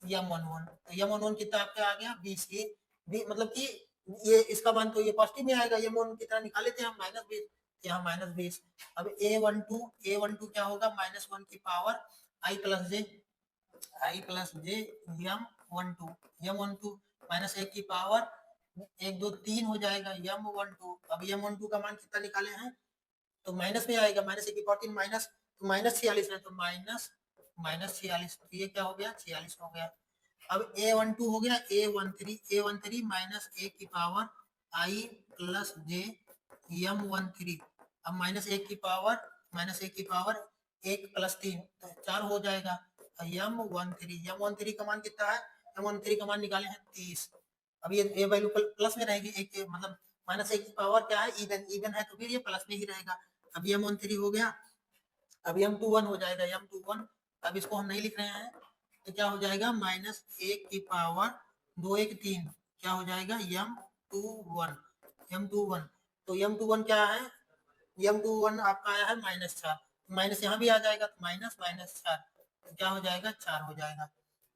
m11, तो m11 कितना आपका आ गया 20 की, मतलब कि ये इसका मान तो ये पॉजिटिव में आएगा, m11 कितना निकाले थे हम माइनस 20, यहाँ माइनस 20। अब a12 क्या होगा माइनस 1 की power i plus J m12 minus 1 की पावर 1 2 3 हो जाएगा m12। अब m12 का मान कितना निकाले हैं तो माइनस में आएगा, माइनस 1 की पावर 3 माइनस, तो माइनस 46 है, तो माइनस 46, तो ये क्या हो गया 46 हो गया। अब a12 हो गया a13 माइनस 1 की power i plus J m13, अब माइनस 1 की पावर 1 प्लस 3 तो 4 हो जाएगा, m13 का मान कितना है, m13 का मान निकाले हैं 30। अब ये वैल्यू प्लस में रहेगी, एक मतलब माइनस 1 की पावर क्या है इवन है, तो फिर ये प्लस में ही रहेगा। अब m13 हो गया, अब m21 हो जाएगा m21, अब इसको हम नहीं लिख रहे हैं तो क्या हो जाएगा माइनस 1 की पावर 2 1 3, क्या हो जाएगा m21, तो m21 क्या है, m21 आपका आया है माइनस 4, माइनस यहाँ भी आ जाएगा तो माइनस माइनस 4, तो क्या हो जाएगा 4 हो जाएगा।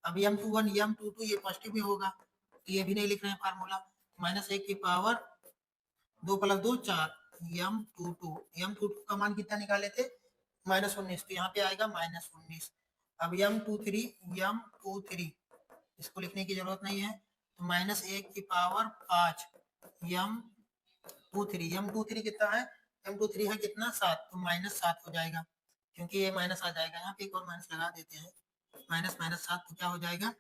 अब m22 ये पॉजिटिव में होगा, तो ये भी नहीं लिख रहे हैं फार्मूला, माइनस 1 की पावर 2 प्लस 2 4, m22 का मान कितना निकाले थे माइनस 19, तो यहाँ पे आएगा माइनस 19। अब m23 इसको लिखने की जरूरत नहीं है, तो माइनस 1 की पावर 5 m23 कितना है, m23 है कितना 7, तो माइनस 7 हो जाएगा, क्योंकि ये माइनस आ जाएगा, यहाँ पे एक और माइनस लगा देते हैं, माइनस माइनस 7 तो क्या हो जाएगा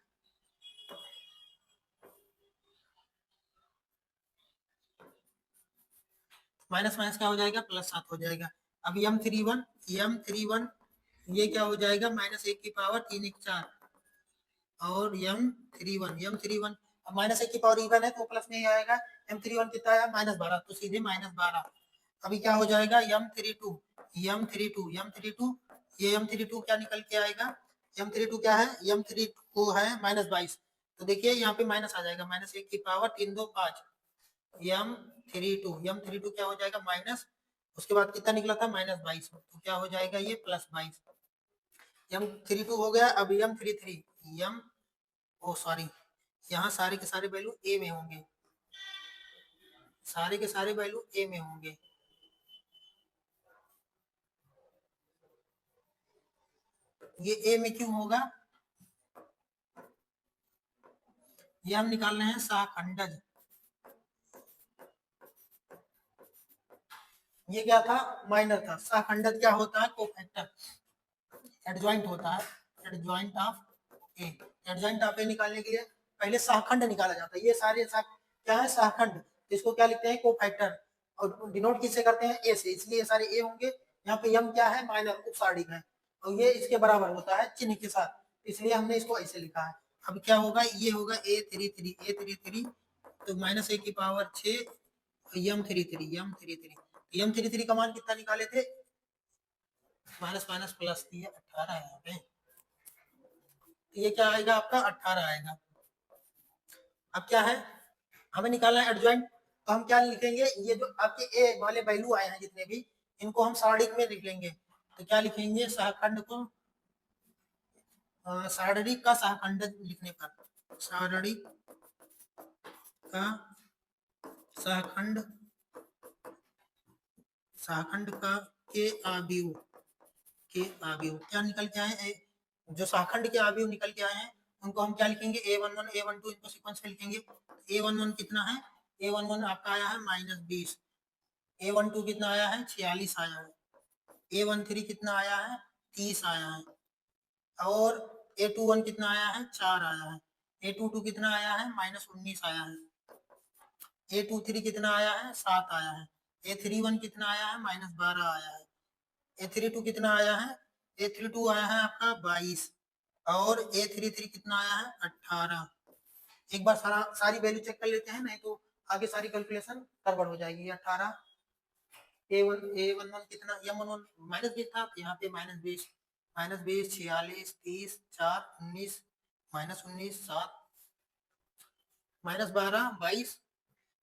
माइनस माइनस क्या हो जाएगा प्लस 7 हो जाएगा। अब m31 ये क्या हो जाएगा माइनस 1 की पावर 3 1 4, और m31 अब माइनस 1 की पावर इवन है तो प्लस में ही आएगा, m31 कितना आया माइनस 12, तो सीधे माइनस 12। अभी क्या हो जाएगा m32 ये m32 क्या निकल के आएगा, m32 क्या है, m32 है माइनस 22, तो देखिए यहाँ पे माइनस आ जाएगा, माइनस 1 की पावर 3 2 5, m32 क्या हो जाएगा माइनस, उसके बाद कितना निकला था माइनस 22, तो क्या हो जाएगा ये प्लस 22, m32 हो गया। अब m सॉरी, यहाँ सारे के सारे वैल्यू ए में होंगे, सारे के सारे वैल्यू ए में होंगे, ये ए में क्यों होगा, ये हम निकाल रहे हैं सहखंडज, ये क्या था, माइनर था। सहखंडक क्या होता है, कोफैक्टर, एडजॉइंट होता है, adjoint of A. Adjoint of A निकालने के लिए पहले सहखंड निकाला जाता है। ये सारे क्या है, सहखंड, इसको क्या लिखते हैं, कोफैक्टर, और डिनोट किससे करते हैं, ए से, इसलिए ये सारे ए होंगे। यहाँ पे यम क्या है, माइनर उपसारिक है, और ये इसके बराबर होता है चिन्ह के साथ, इसलिए हमने इसको ऐसे लिखा है। अब क्या होगा, ये होगा A33, तो माइनस ए की पावर 6, यम 33 का मान कितना निकाले थे, माइनस माइनस प्लस, ये 18 है यहाँ पे, तो ये क्या आएगा आपका, 18 आएगा। अब क्या है, हमें निकालना है एडजॉइंट, तो हम क्या लिखेंगे, ये जो आपके ए वाले वैल्यू आए हैं जितने भी, इनको हम सारणिक में लिख लेंगे। तो क्या लिखेंगे, सहखंड को, सारणिक का सहखंड लिखने पर, सारणिक का सहखंड, सहखंड का के आव्यूह, के आव्यूह क्या निकल के आए, जो सहखंड के आव्यूह निकल के आए हैं उनको हम क्या लिखेंगे, A11 A12, इनको सीक्वेंस में लिखेंगे। A11 कितना है, A11 आपका आया है -20, A12 कितना आया है, 46 आया है, A13 कितना आया है, 30 आया है, और A21 कितना आया है, 4 आया है, A22 कितना आया है, -19 आया है, A23 कितना आया है, 7 आया है, A31 कितना आया है, -12 आया है, A32 कितना आया है, A32 आया है आपका 22, और A33 कितना आया है, 18। एक बार सारी वैल्यू चेक कर लेते हैं, नहीं तो आगे सारी कैलकुलेशन गड़बड़ हो जाएगी। 18, A11 कितना, M11 -20 था, तो यहाँ पे -20, -20, 46, 30, 4, 19, -19, 7, -12, 22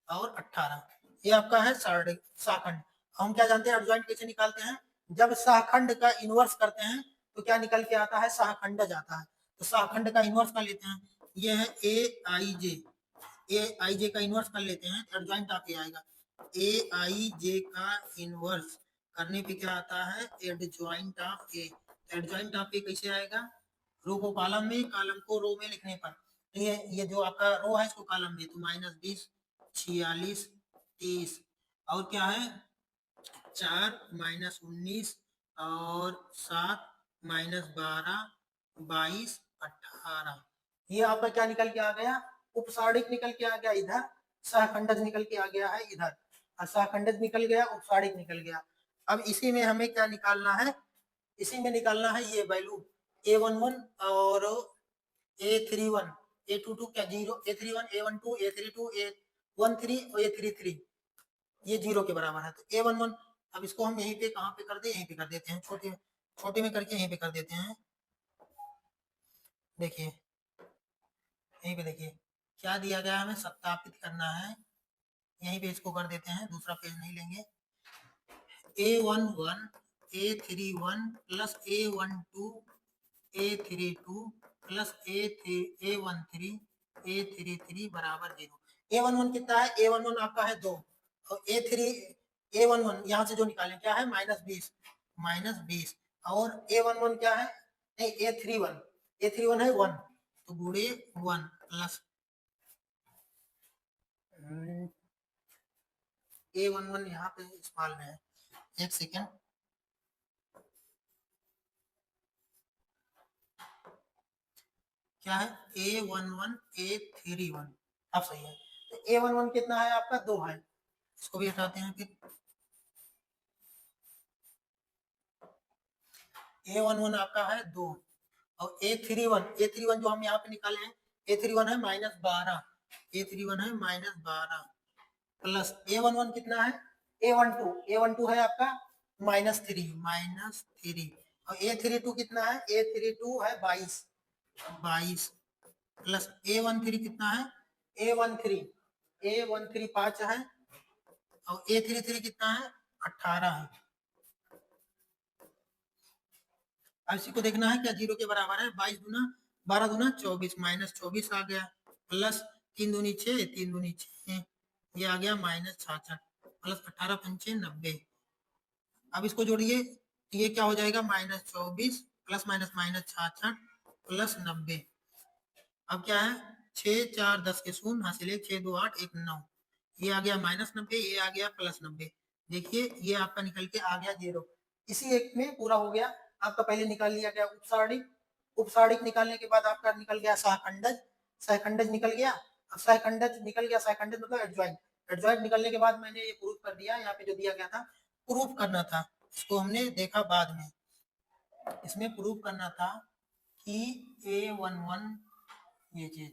और 18, ये आपका है सहखंड। हम क्या जानते हैं, एडजॉइंट कैसे निकालते हैं, जब सहखंड का इनवर्स करते हैं तो क्या निकल के आता है, सहखंड जाता है। तो सहखंड का इनवर्स कर लेते हैं, ये है ए आई जे का इनवर्स कर लेते हैं, एडजॉइंट आके आएगा, ए आई जे का इनवर्स करने पे क्या आता है, adjoint of A. Adjoint of A कैसे आएगा, रो को कॉलम में, कॉलम को रो में लिखने पर, तो ये जो आपका रो है इसको कॉलम में, तो -20, 46, 30, और क्या है 4, -19 और 7, -12, 22, 18, ये आपका क्या निकल के आ गया, उपसारणिक निकल के आ गया इधर, सहखंडक निकल के आ गया है इधर, और सहखंडक निकल गया, उपसारणिक निकल गया। अब इसी में हमें क्या निकालना है, इसी में निकालना है ये वैल्यू A11 और A31, A22 क्या 0, A31, A12, A32, A13 और A33, ये 0 के बराबर है, तो A11, अब इसको हम यहीं पे कहाँ पे कर दे, यहीं पे कर देते हैं, छोटे छोटे में करके यहीं पे कर देते हैं। देखिए यहीं पे देखिए क्या दिया गया, हमें सत्यापित करना है, यहीं पे इसको कर देते हैं, दूसरा पेज नहीं लेंगे। A11 A31 plus A12 A32 plus A13 A33 बराबर 0। A11 कितना है, A11 आपका है 2, और A11 यहाँ से जो निकालें क्या है, -20, और A11 क्या है, नहीं A31 है 1, तो गुणे 1 प्लस A11 यहाँ पे स्मॉल में है, एक सेकेंड, क्या है A11 A31, अब सही है, तो A11 कितना है आपका 2 है, इसको भी हटाते हैं फिर। A11 आपका है 2, और A31 जो हम यहाँ पे निकाले हैं, A31 है -12, A31 है -12 प्लस A11 कितना है, A12 है आपका -3, और A32 कितना है, A32 है 22 प्लस A13 कितना है, A13 5 है, और A33 कितना है, 18 है। अब इसी को देखना है क्या 0 के बराबर है, 22 दूना 12 दूना 24, -24 आ गया, प्लस 3 दूनी 6, 3 दूनी 6, ये आ गया -66 प्लस 18 पंचे 90। अब इसको जोड़िए, ये क्या हो जाएगा, -24 प्लस माइनस -66 प्लस 90। अब क्या है, 6 4 10 के शून्य हासिल 1 6 2 8 1 9, ये आ गया -90, ये आ गया +90, देखिए ये आपका निकल के आ गया 0। इसी एक में पूरा हो गया आपका। पहले निकाल लिया गया उपसारणिक, उपसारणिक निकालने के बाद आपका निकल गया सहखंडज, सहखंडज निकल गया। अब सहखंडज निकल गया, सहखंडज मतलब एडजॉइंट, एडजॉइंट निकलने के बाद मैंने ये प्रूफ कर दिया। यहाँ पे जो दिया गया था प्रूफ करना था, इसको हमने देखा बाद में। इसमें प्रूफ करना था कि A11 ये चीज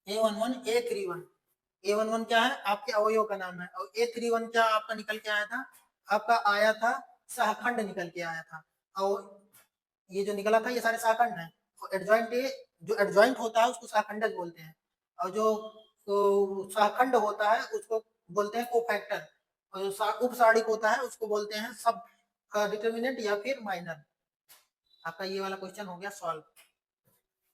A11 A31, A11 क्या है आपके अवयव का नाम है, और A31 क्या आपका निकल के आया था, आपका आया था सहखंड निकल के आया था। और ये जो निकला था ये सारे सहखंड है। एडजॉइंट जो एडजॉइंट होता है उसको सहखंडज बोलते हैं, और जो सहखंड होता है उसको बोलते हैं कोफैक्टर, और जो उपसारणिक होता है उसको बोलते हैं सब डिटर्मिनेंट या फिर माइनर। आपका ये वाला क्वेश्चन हो गया सॉल्व।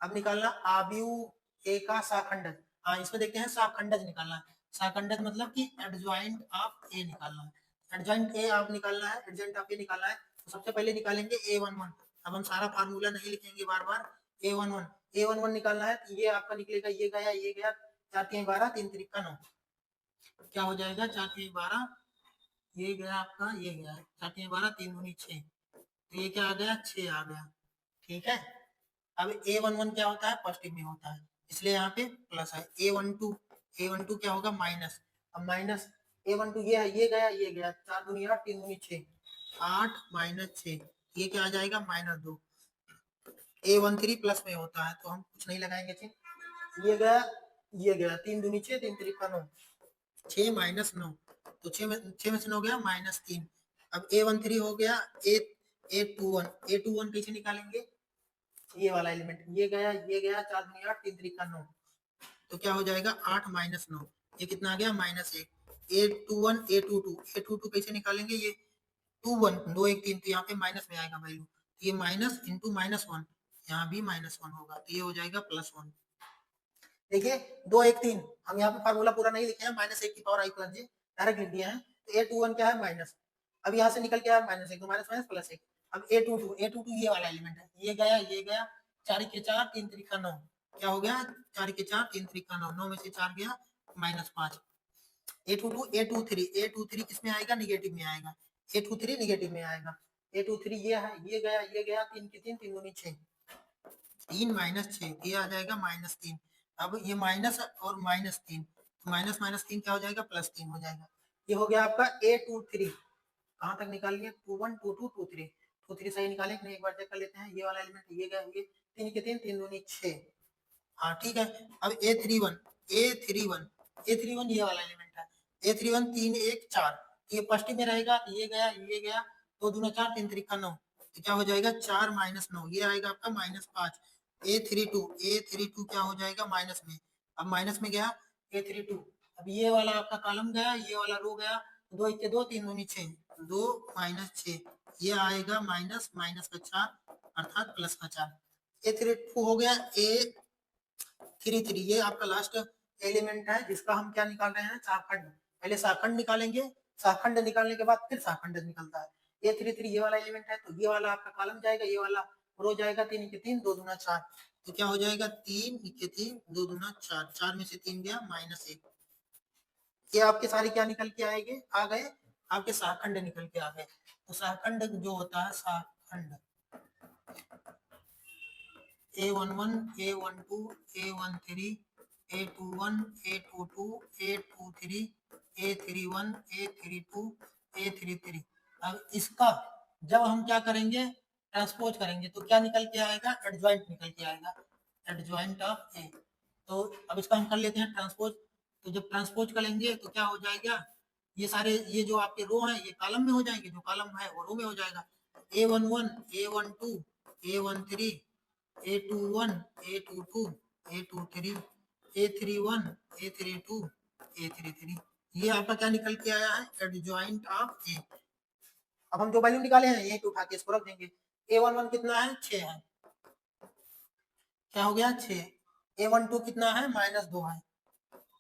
अब निकालना आव्यूह ए का शाखंडज। हाँ इसमें देखते हैं शाखंडज निकालना है। शाखंडज मतलब कि एडजॉइंट ऑफ ए निकालना है। एडजॉइंट ए आप निकालना है, एडजॉइंट ऑफ ए निकालना है। तो सबसे पहले निकालेंगे A11। अब हम सारा फार्मूला नहीं लिखेंगे बार बार। A11, A11 निकालना है तो ये आपका निकलेगा, ये गया, ये गया, 4 3 12, 3 3 9, क्या हो जाएगा 4 3 12, ये गया आपका, ये गया 4 3 12, 3 दूनी 6, तो ये क्या आ गया 6 आ गया। ठीक है। अब A11 क्या होता है पॉजिटिव में होता है, इसलिए यहाँ पे प्लस है। A12, A12 क्या होगा माइनस। अब माइनस A12 ये है, ये गया, ये गया, 4 दूनी 8, 3 दूनी 6, 8 माइनस 6, ये क्या आ जाएगा -2। A13 प्लस में होता है तो हम कुछ नहीं लगाएंगे चिन्ह। ये गया, ये गया, 3 दूनी 6, 3 3 9, 6 माइनस 9, तो 6 में से 9 गया -3। अब A13 हो गया। A21 कैसे निकालेंगे, ये वाला एलिमेंट, ये गया, ये गया, 4 दूनी 8, 3 3 9, तो क्या हो जाएगा 8 माइनस 9, ये कितना आ गया -1। A21 A22 कैसे निकालेंगे, ये 2 1 2 1 3, तो यहाँ पे माइनस में आएगा वैल्यू, तो ये माइनस इंटू -1, यहाँ भी -1 होगा, तो ये हो जाएगा +1। देखिए 2 1 3, हम यहाँ पे फार्मूला पूरा नहीं लिखे हैं, -1 की power i plus j direct लिख दिया है। तो A21 क्या है माइनस, अब यहाँ से निकल के आया -1, तो माइनस माइनस +1। अब A22 ये वाला एलिमेंट है, ये गया, ये गया, 4 के 4, 3 3 9, क्या हो गया 4 के 4, 3 3 9, 9 में से 4 गया -5। A23 किस में आएगा, निगेटिव में आएगा। A23 निगेटिव में आएगा। A23 ये है, ये गया, ये गया, 3 के 3, 3 दूनी 6, 3 माइनस 6, ये आ जाएगा -3। अब ये माइनस और -3, तो माइनस माइनस 3 क्या हो जाएगा +3 हो जाएगा। ये हो गया आपका A23। कहाँ तक निकाल लिया, 21 22 23, 23 सही निकाले कि नहीं एक बार चेक कर लेते हैं। ये वाला एलिमेंट ये गया, ये 3 के 3, 3 दूनी 6, हाँ ठीक है। अब A31 ये वाला एलिमेंट है। A31 3 1 4, ये पॉजिटिव में रहेगा, ये गया, ये गया, 2 दूना 4, 3 3 9, तो क्या हो जाएगा 4 माइनस 9, ये आएगा आपका -5। A32 क्या हो जाएगा माइनस में, अब माइनस में गया A32, अब ये वाला आपका कॉलम गया, ये वाला रो गया, 2 1 2, 3 दूनी 6, 2 माइनस 6, ये आएगा माइनस माइनस का 4 अर्थात प्लस का 4। A32 हो गया। A33 ये आपका लास्ट एलिमेंट है जिसका हम क्या निकाल रहे हैं, शाखंड। पहले शाखंड निकालेंगे, शाखंड निकालने के बाद फिर शाखंड निकलता है। A33 ये वाला एलिमेंट है, तो ये वाला आपका कॉलम जाएगा, ये वाला रो जाएगा, 3 के 3, 2 दूना 4, तो क्या हो जाएगा 3 के 3, 2 दूना 4, 4 में से 3 गया -1। ये आपके सारे क्या निकल के आएंगे, आ गए आपके शाखंड निकल के आ गए। तो शाखंड जो होता है, शाखंड A11 A12 A13 A21 A22 A23 A31 A32 A33। अब इसका जब हम क्या करेंगे, ट्रांसपोज करेंगे, तो क्या निकल के आएगा, एडजॉइंट निकल के आएगा, एडजॉइंट ऑफ ए। तो अब इसका हम कर लेते हैं ट्रांसपोज। तो जब ट्रांसपोज करेंगे तो क्या हो जाएगा, ये सारे ये जो आपके रो हैं ये कॉलम में हो जाएंगे, जो कॉलम है वो रो में हो जाएगा। A11 A12 A13 A21 A22 A23 A31 A32 A33, ये आपका क्या निकल के आया है, एडजॉइंट ऑफ ए। अब हम जो वैल्यू निकाले हैं ये उठा के इसको रख देंगे। A11 कितना है 6 है, क्या हो गया 6। A12 कितना है -2 है,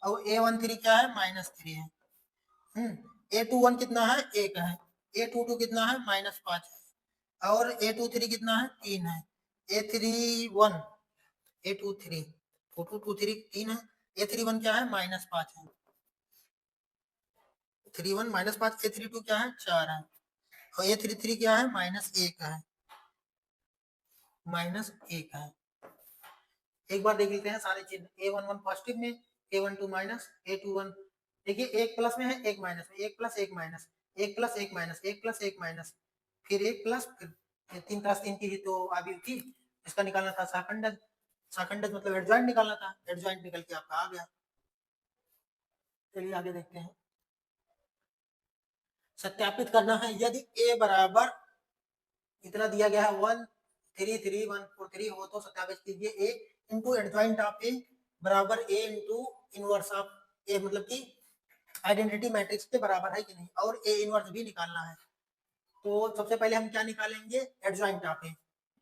और A13 क्या है -3 है। A21 कितना है 1 है, A22 कितना है -5 है, और A23 कितना है 3 है। A31 A23 4 2 2 3 3 है, A31 क्या है -5 है। 3 1 -5 A32 क्या है 4 है और A33 क्या है -1 है -1 है। एक बार देख लेते हैं सारे चिन्ह A11 पॉजिटिव में A12 माइनस A21 देखिए एक प्लस में है एक माइनस में एक प्लस एक माइनस एक प्लस एक माइनस एक प्लस एक माइनस फिर एक प्लस फिर 3 × 3 की ही तो आबी थी इसका निकालना था साखंडज साखंडज मतलब एडजॉइंट निकालना था एडजॉइंट निकल के आपका आ गया। चलिए आगे देखते हैं सत्यापित करना है यदि a बराबर इतना दिया गया है 133 143 हो तो सत्यापित कीजिए a into adjoint of a बराबर a into inverse of a मतलब कि आइडेंटिटी मैट्रिक्स के बराबर है कि नहीं और a इनवर्स भी निकालना है। तो सबसे पहले हम क्या निकालेंगे एडजॉइंट ऑफ a।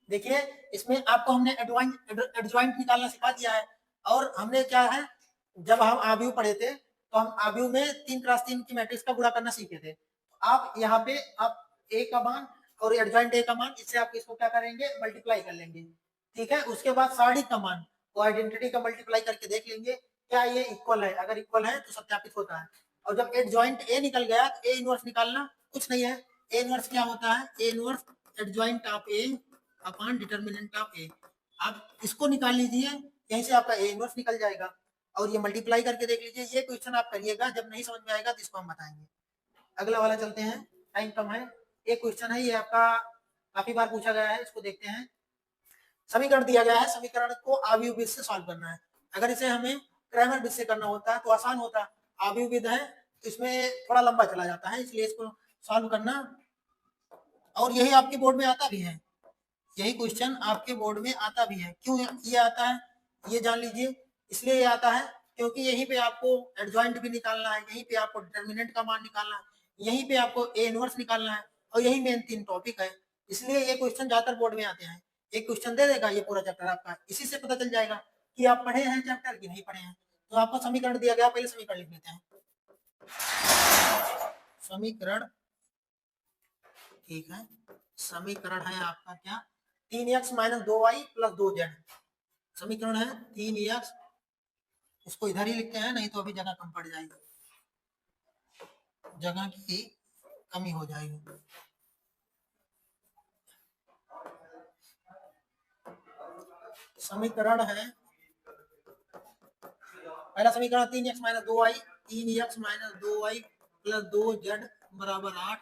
देखिए इसमें आपको हमने एडजॉइंट निकालना सिखा दिया है और हमने क्या है जब हम आव्यूह पढ़े थे तो हम आव्यूह में 3 × 3 की मैट्रिक्स का गुणा करना सीखे थे। आप यहाँ पे आप a का मान और एडजॉइंट a का मान इससे आप इसको क्या करेंगे मल्टीप्लाई कर लेंगे ठीक है। उसके बाद साड़ी का मान वो आइडेंटिटी का मल्टीप्लाई करके देख लेंगे क्या ये इक्वल है अगर इक्वल है तो सत्यापित होता है। और जब एडजॉइंट a निकल गया तो a इनवर्स निकालना कुछ नहीं है a इनवर्स क्या होता है a inverse adjoint of a upon determinant of a। आप इसको निकाल लीजिए यहीं से आपका a इनवर्स निकल जाएगा और ये मल्टीप्लाई करके देख लीजिए। ये क्वेश्चन आप करिएगा जब नहीं समझ में आएगा तो इसको हम बताएंगे। अगला वाला चलते हैं टाइम कम है। एक क्वेश्चन है ये आपका काफी बार पूछा गया है इसको देखते हैं। समीकरण दिया गया है समीकरण को आव्यूह विधि से सॉल्व करना है। अगर इसे हमें क्रैमर विधि से करना होता है तो आसान होता। आव्यूह विधि है तो इसमें थोड़ा लंबा चला जाता है इसलिए इसको सॉल्व करना और यही आपके बोर्ड में आता भी है यही क्वेश्चन आपके बोर्ड में आता भी है। क्यों ये आता है ये जान लीजिए इसलिए ये आता है क्योंकि यहीं पे आपको एडजॉइंट भी निकालना है यहीं पे आपको डिटरमिनेंट का मान निकालना है यहीं पे आपको ए इनवर्स निकालना है और यही मेन 3 टॉपिक है इसलिए ये क्वेश्चन ज्यादातर बोर्ड में आते हैं। एक क्वेश्चन दे देगा ये पूरा चैप्टर आपका इसी से पता चल जाएगा कि आप पढ़े हैं चैप्टर की नहीं पढ़े हैं। तो आपको समीकरण दिया गया पहले समीकरण लिख लेते हैं। समीकरण ठीक है समीकरण है आपका क्या 3x - 2y + 2z समीकरण है 3x इसको इधर ही लिखते हैं नहीं तो अभी जगह कम पड़ जाएगी जगह की कमी हो जाएगी। समीकरण है पहला समीकरण 3x - 2y 3x - 2y + 2z बराबर 8।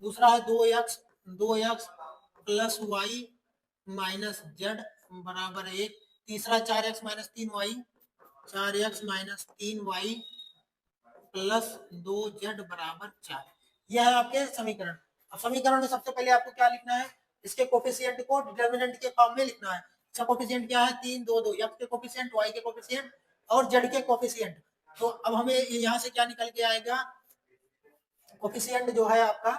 दूसरा है 2x + y - z बराबर 1। तीसरा 4x - 3y 4x - 3y + 2z बराबर 4। यह है आपके समीकरण। अब समीकरण में सबसे पहले आपको क्या लिखना है इसके कोफिशिएंट को डिटरमिनेंट के फॉर्म में लिखना है। इसका कोफिशिएंट क्या है 3 2 2 x के कोफिशिएंट y के कोफिशिएंट और z के कोफिशिएंट। तो अब हमें यहाँ से क्या निकल के आएगा कोफिशिएंट जो है आपका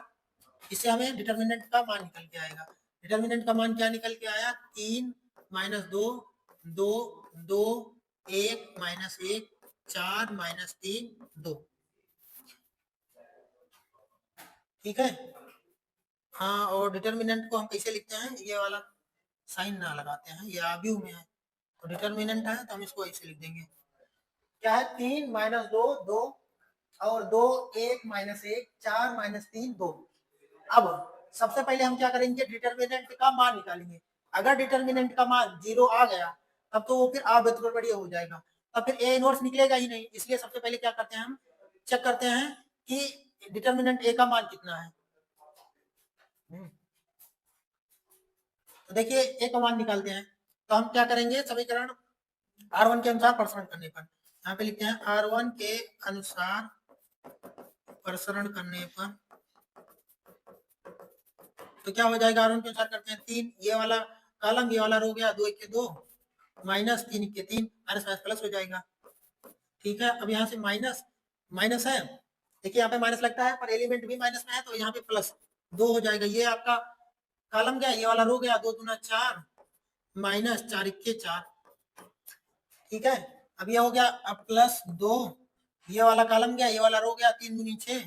इससे हमें डिटरमिनेंट का मान निकल के आएगा। डिटरमिनेंट का मान क्या निकल के आया 3 - 2 2 2 1 - 1 4 - 3 2 ठीक है। हाँ और डिटरमिनेंट को हम कैसे लिखते हैं ये वाला साइन ना लगाते हैं ये आव्यूह में है तो डिटरमिनेंट है तो हम इसको ऐसे लिख देंगे क्या है 3 - 2 2 और 2 1 - 1 4 - 3 2। अब सबसे पहले हम क्या करेंगे डिटरमिनेंट का मान निकालेंगे। अगर डिटरमिनेंट का मान 0 आ गया तब तो वो फिर अव्युत्क्रमणीय हो जाएगा तब फिर ए इनवर्स निकलेगा ही नहीं। इसलिए सबसे पहले क्या करते हैं हम चेक करते हैं कि डिटरमिनेंट ए का मान कितना है। तो देखिए ए का मान निकालते हैं तो हम क्या करेंगे समीकरण R1 के अनुसार प्रसरण करने पर यहाँ पे लिखते हैं R1 के अनुसार प्रसरण करने पर तो क्या हो जाएगा R1 के अनुसार करते हैं 3 ये वाला कॉलम ये वाला रो गया 2 1 के 2 - 3 1 के 3 माइनस माइनस प्लस हो जाएगा ठीक है। अब यहाँ से माइनस माइनस है देखिए यहाँ पे माइनस लगता है पर एलिमेंट भी माइनस में है तो यहाँ पे प्लस 2 हो जाएगा। ये आपका कॉलम गया ये वाला रो गया 2 दूना 4 - 4 1 के 4 ठीक है। अब ये हो गया अब +2 ये वाला कॉलम गया ये वाला रो गया 3 दूनी 6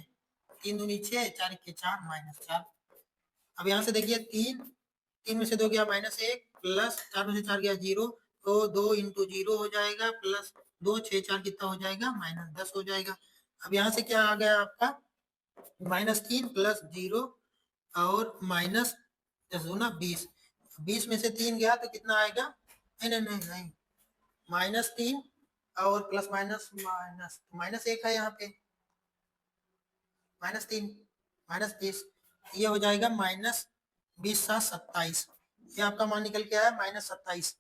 3 दूनी 6 4 1 के 4 -4। अब यहाँ से देखिए 3 में से 2 गया -1 प्लस 4 में से 4 गया 0 तो 2 × 0 हो जाएगा प्लस 2 6 4 कितना हो जाएगा -10 हो जाएगा। अब यहाँ से क्या आ गया आपका -3 प्लस 0 और माइनस 10 दूना 20, 20 में से 3 गया तो कितना आएगा? नहीं नहीं नहीं नहीं, -3 और प्लस माइनस माइनस माइनस 1 है यहाँ पे, -3 -20, ये हो जाएगा -20 7 27, ये आपका मान निकल के आया -27।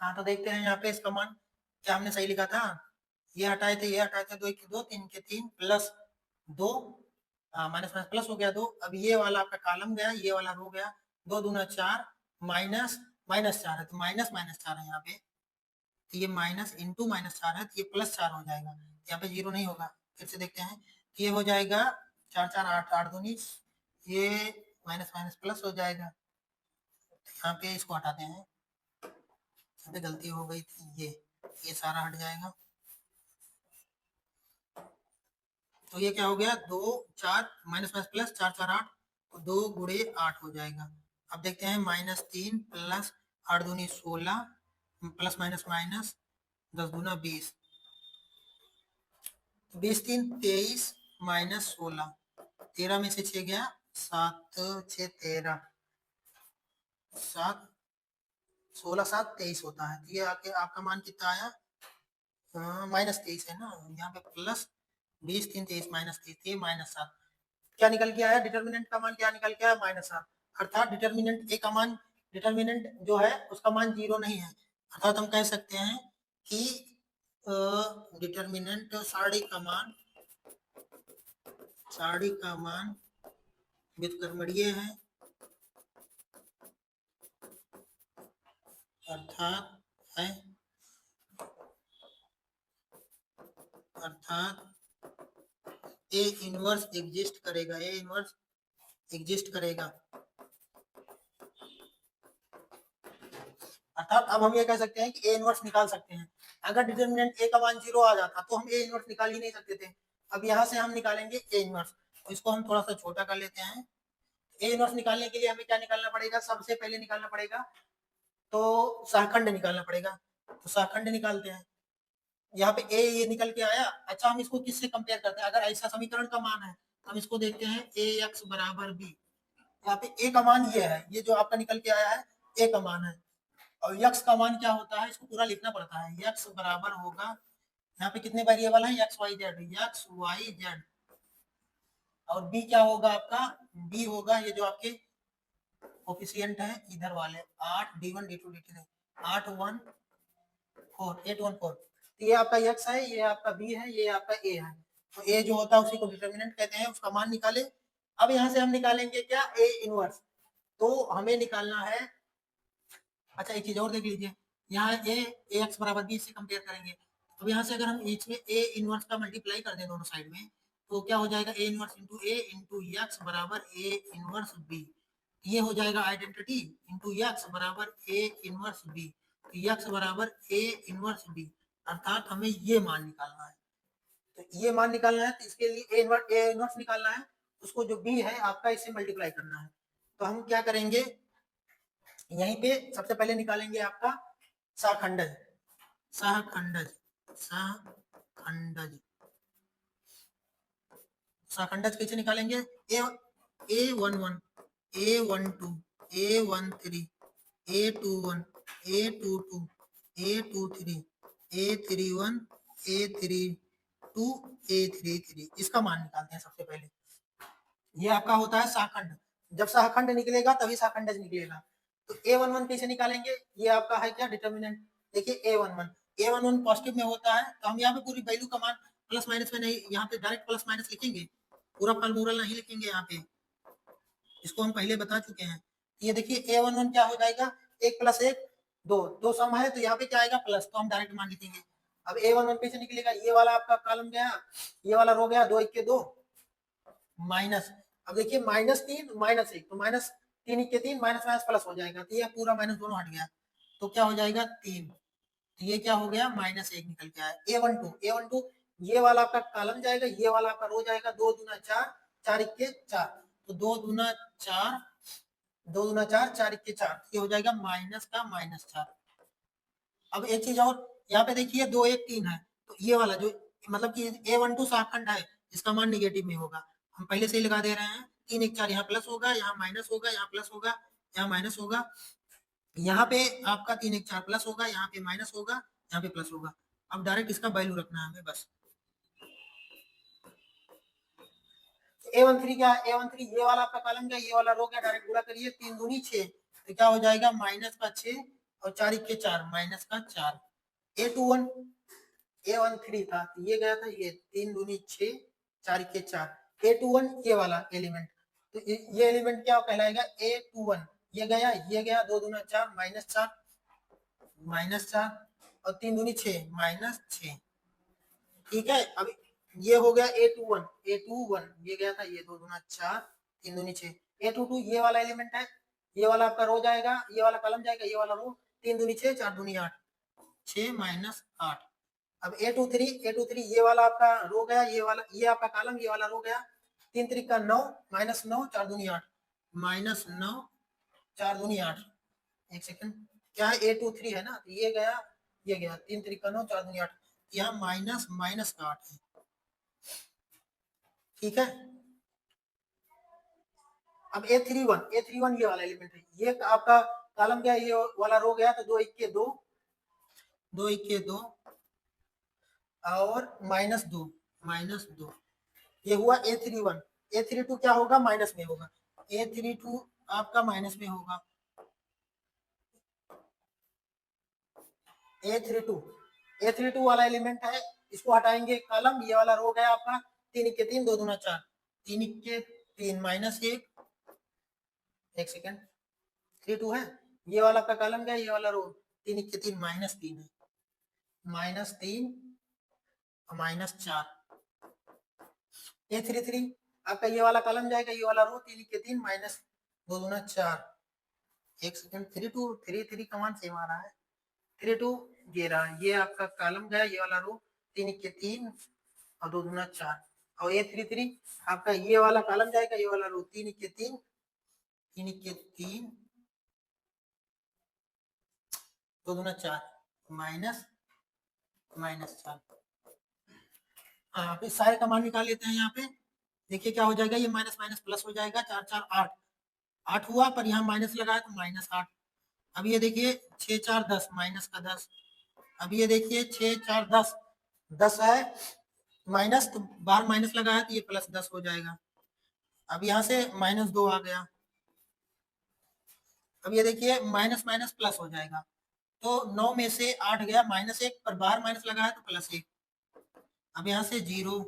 हाँ तो देखते हैं यहाँ पे इसका मान क्या हमने सही लिखा था। ये हटाए थे, ये हटाए थे, 2 1 2 3 के 3 प्लस 2, माइनस माइनस प्लस हो गया 2। अब ये वाला आपका कॉलम गया, ये वाला रो गया, 2 दूना 4 माइनस माइनस 4 है तो माइनस माइनस 4 है यहाँ पे, तो ये माइनस इंटू -4 है तो ये +4 हो जाएगा, यहाँ पे 0 नहीं होगा। फिर से देखते हैं, तो ये हो जाएगा 4 4 8 8 दूनी, ये माइनस माइनस प्लस हो जाएगा। यहाँ पे इसको हटाते हैं, यहाँ पे गलती हो गई थी, ये सारा हट जाएगा। तो ये क्या हो गया, 2 4 माइनस माइनस प्लस 4 4 8, तो 2 गुणे 8 हो जाएगा। अब देखते हैं, -3 प्लस 8 दूनी 16 प्लस माइनस माइनस 10 दूना 20, 20 3 23 माइनस 16, 13 में से 6 गया, 7 6 13, 7 16 7 23 होता है। तो ये आपका मान कितना आया, -23 है ना, यहाँ पे प्लस 20 3 23 -23, ये -7 क्या निकल के आया, डिटर्मिनेंट का मान क्या निकल के आया, -7, अर्थात डिटर्मिनेंट ए का मान, डिटर्मिनेंट जो है उसका मान 0 नहीं है। अर्थात हम कह सकते हैं कि डिटर्मिनेंट साड़ी का मान व्युत्क्रमणीय है, अर्थात ए इनवर्स एग्जिस्ट करेगा, ए इनवर्स एग्जिस्ट करेगा। अर्थात अब हम ये कह सकते हैं कि ए इनवर्स निकाल सकते हैं। अगर डिटर्मिनेंट ए का मान 0 आ जाता तो हम ए इनवर्स निकाल ही नहीं सकते थे। अब यहाँ से हम निकालेंगे ए इनवर्स, तो इसको हम थोड़ा सा छोटा कर लेते हैं। ए इनवर्स निकालने के लिए हमें क्या निकालना पड़ेगा, सबसे पहले निकालना पड़ेगा तो सहखंड निकालना पड़ेगा। तो सहखंड निकालते हैं, यहाँ पे ए ये निकल के आया। अच्छा, हम इसको किससे कंपेयर करते हैं, अगर ऐसा समीकरण का मान है तो हम इसको देखते हैं ए एक्स बराबर बी। यहाँ पे ए का मान ये है, ये जो आपका निकल के आया है ए का मान है, और यक्स का मान क्या होता है, इसको पूरा लिखना पड़ता है। यक्स बराबर होगा, यहाँ पे कितने वेरिएबल है, एक्स वाई जेड, और बी क्या होगा आपका, बी होगा ये जो आपके कोफिशिएंट है इधर वाले 8 d1 d2 d3, 8 1 4 8 1 4। तो ये आपका यक्स है, ये आपका बी है, ये आपका ए है। तो ए जो होता है उसी को डिटर्मिनेंट कहते हैं, उसका मान निकाले। अब यहाँ से हम निकालेंगे क्या, ए इनवर्स। तो हमें निकालना है, अच्छा एक चीज और देख लीजिए, यहाँ ए एक्स बराबर बी से कंपेयर करेंगे। अब यहाँ से अगर हम बीच में ए इनवर्स का मल्टीप्लाई कर दें दोनों साइड में, तो क्या हो जाएगा, ए इनवर्स इंटू एक्स बराबर ए इनवर्स बी। ये हो जाएगा आइडेंटिटी, इंटू एक्स बराबर ए इनवर्स बी, एक्स बराबर ए इनवर्स बी, अर्थात हमें ये मान निकालना है। तो ये मान निकालना है, तो इसके लिए ए इनवर्स निकालना है, उसको जो बी है आपका इससे मल्टीप्लाई करना है। तो हम क्या करेंगे, यहीं पे सबसे पहले निकालेंगे आपका सहखंडज, सहखंडज सहखंडज सहखंडज कैसे निकालेंगे, A11 A12 A13 A21 A22 A23 A31 A32 A33, इसका मान निकालते हैं सबसे पहले। ये आपका होता है सहखंड, जब सहखंड निकलेगा तभी सहखंडज निकलेगा। तो A11 कैसे निकालेंगे, ये आपका है क्या डिटर्मिनेंट, देखिए A11 पॉजिटिव में होता है, तो हम यहाँ पे पूरी वैल्यू का मान प्लस माइनस में नहीं, यहाँ पे डायरेक्ट प्लस माइनस लिखेंगे, पूरा फॉर्मूला नहीं लिखेंगे यहाँ पे, इसको हम पहले बता चुके हैं। ये देखिए A11 क्या हो जाएगा, 1 + 1 2 सम है, तो यहाँ पे क्या आएगा प्लस, तो हम डायरेक्ट मान लिखेंगे। अब A11 कैसे निकलेगा, ये वाला आपका कॉलम गया, ये वाला रो गया, 2 1 के 2 माइनस। अब देखिए -3 -1, तो -3 1 के 3 माइनस माइनस प्लस हो जाएगा, तो ये पूरा माइनस दोनों हट गया, तो क्या हो जाएगा 3, तो ये क्या हो गया -1 निकल के आया। A12 ये वाला आपका कॉलम जाएगा, ये वाला आपका रो जाएगा, 2 दूना 4 4 1 के 4, तो 2 दूना 4 2 दूना 4 4 1 के 4, ये हो जाएगा माइनस का -4। अब एक चीज और, यहाँ पे देखिए 2 1 3 है, तो ये वाला जो मतलब कि A12 शाखंड है, इसका मान निगेटिव में होगा। हम पहले से ही लगा दे रहे हैं, 3 1 4 यहाँ प्लस होगा, यहाँ माइनस होगा, यहाँ प्लस होगा, यहाँ माइनस होगा, यहाँ पे आपका 3 1 4 प्लस होगा, यहाँ पे माइनस होगा, यहाँ पे प्लस होगा। अब डायरेक्ट इसका वैल्यू रखना है हमें बस। A13 क्या है? A13 ये वाला आपका कॉलम क्या, ये वाला रो क्या, डायरेक्ट गुणा करिए, 3 दूनी 6, तो क्या हो जाएगा माइनस का 6 और 4 के 4 माइनस का 4। A21 A13 था, तो ये गया था, ये 3 दूनी 6 4 के 4। A21 ये वाला एलिमेंट, तो ये एलिमेंट क्या कहलाएगा, A21। ये गया 2 दूना 4 माइनस 4 और 3 दूनी 6 माइनस 6। ठीक है, अब ये हो गया A21 ये गया था, ये 2 दूना 4 3 दूनी 6। A22 ये वाला एलिमेंट है, ये वाला आपका रो जाएगा, ये वाला कॉलम जाएगा, ये वाला रो, 3 दूनी 6 4 दूनी 8 6 माइनस 8। अब A23 ये वाला आपका रो गया, ये वाला ये आपका कॉलम, ये वाला रो गया, 3 3 का 9 माइनस 9 4 दूनी 8 माइनस 9 4 दूनी 8। एक सेकंड, क्या है A23 है ना, तो ये गया 3 3 का 9 4 दूनी 8, यहाँ माइनस माइनस का 8 है। ठीक है, अब A31 ये वाला एलिमेंट है, ये आपका कॉलम क्या है, ये वाला रो गया, तो 2 1 के 2 2 1 के 2 और माइनस 2 ये हुआ A31। A32 क्या होगा, माइनस में होगा, A32 आपका माइनस में होगा। A32 वाला एलिमेंट है, इसको हटाएंगे कॉलम, ये वाला रो गया आपका 3 के 3 2 दूना 4 3 के 3 माइनस 1। एक सेकेंड, 32 है, ये वाला आपका कॉलम गया, ये वाला रो 3 के 3 माइनस 3 है, माइनस 3 माइनस 4। A33 आपका ये वाला कॉलम जाएगा, ये वाला रो 3 के 3 माइनस 2 दूना 4। एक सेकेंड, 3 कमान सेम आ रहा है, 32 ये रहा, ये आपका कॉलम गया, ये वाला रो 3 के 3 और 2 दूना 4। और A33 आपका ये वाला कॉलम जाएगा, ये वाला रो 3 के 3 2 दूना 4 माइनस माइनस 4। हाँ, फिर सारे का मान निकाल लेते हैं यहाँ पे, देखिए क्या हो जाएगा, ये माइनस माइनस प्लस हो जाएगा, 4 4 8 8 हुआ, पर यहाँ माइनस लगाया तो माइनस 8। अब ये देखिए 6 4 10 माइनस का 10। अब ये देखिए 6 4 10 10 है माइनस, तो बाहर माइनस लगाया तो ये प्लस 10 हो जाएगा। अब यहाँ से माइनस 2 आ गया, अब ये देखिए माइनस माइनस प्लस हो जाएगा, तो 9 में से 8 गया माइनस 1, पर बाहर माइनस लगाया तो प्लस 1। अब यहाँ से 0,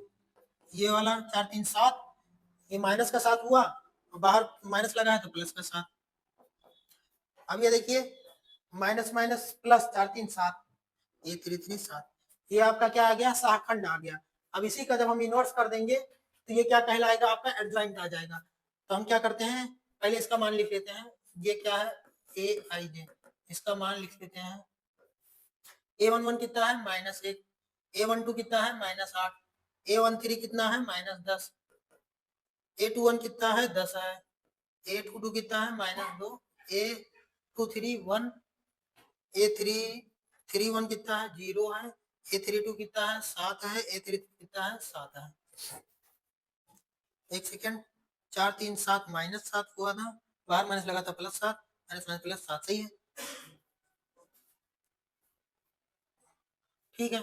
ये वाला 4 3 7, ये माइनस का 7 हुआ, बाहर माइनस लगाया तो प्लस का 7। अब ये देखिए माइनस माइनस प्लस 4 3 7, ये 3 3 7, ये आपका क्या आ गया, शाखंड आ गया। अब इसी का जब हम इनवर्स कर देंगे तो ये क्या कहलाएगा, आपका एडजॉइंट आ जाएगा। तो हम क्या करते हैं, पहले इसका मान लिख लेते हैं, ये क्या है Aij, इसका मान लिख लेते हैं। A11 कितना है, -1, A12 कितना है, -8, A13 कितना है, -10, A21 कितना है, 10 है, A22 कितना है, -2, A23 1, A31 कितना है, 0 है, A32 कितना है, 7 है, A33 कितना है, 7 है। एक सेकेंड, 4 3 7 -7 हुआ था, बाहर माइनस लगा था +7, माइनस माइनस +7, सही है। ठीक है,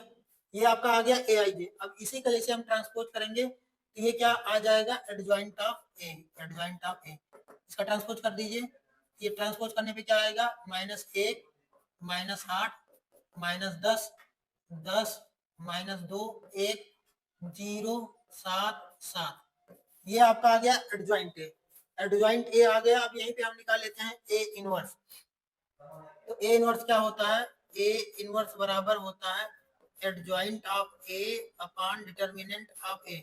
ये आपका आ गया Aij। अब इसी का जैसे हम ट्रांसपोज करेंगे तो ये क्या आ जाएगा, adjoint of A, adjoint of A. इसका ट्रांसपोज कर दीजिए, ये ट्रांसपोज करने पे क्या आएगा, -1 -8 -10 10 -2 1 0 7 7, ये आपका आ गया एडजॉइंट ए। एडजॉइंट ए आ गया। अब यहीं पे हम निकाल लेते हैं ए इनवर्स। तो ए इनवर्स क्या होता है, ए इनवर्स बराबर होता है adjoint of A upon determinant of A.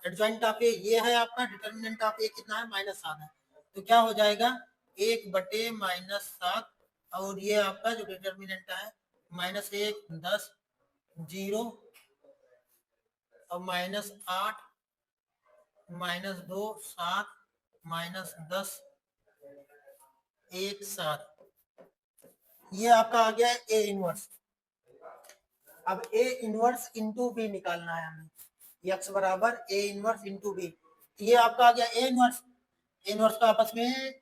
Adjoint of A ये है आपका, डिटर्मिनेंट ऑफ ए कितना है, -7 है, तो क्या हो जाएगा 1/-7, और ये आपका जो डिटर्मिनेंट है -1 10 0 और -8 -2 7 -10 1 7, ये आपका आ गया ए इनवर्स। अब ए इनवर्स इंटू बी निकालना है हमें, x बराबर ए इनवर्स इंटू बी। ये आपका आ गया ए इनवर्स, ए इनवर्स का आपस में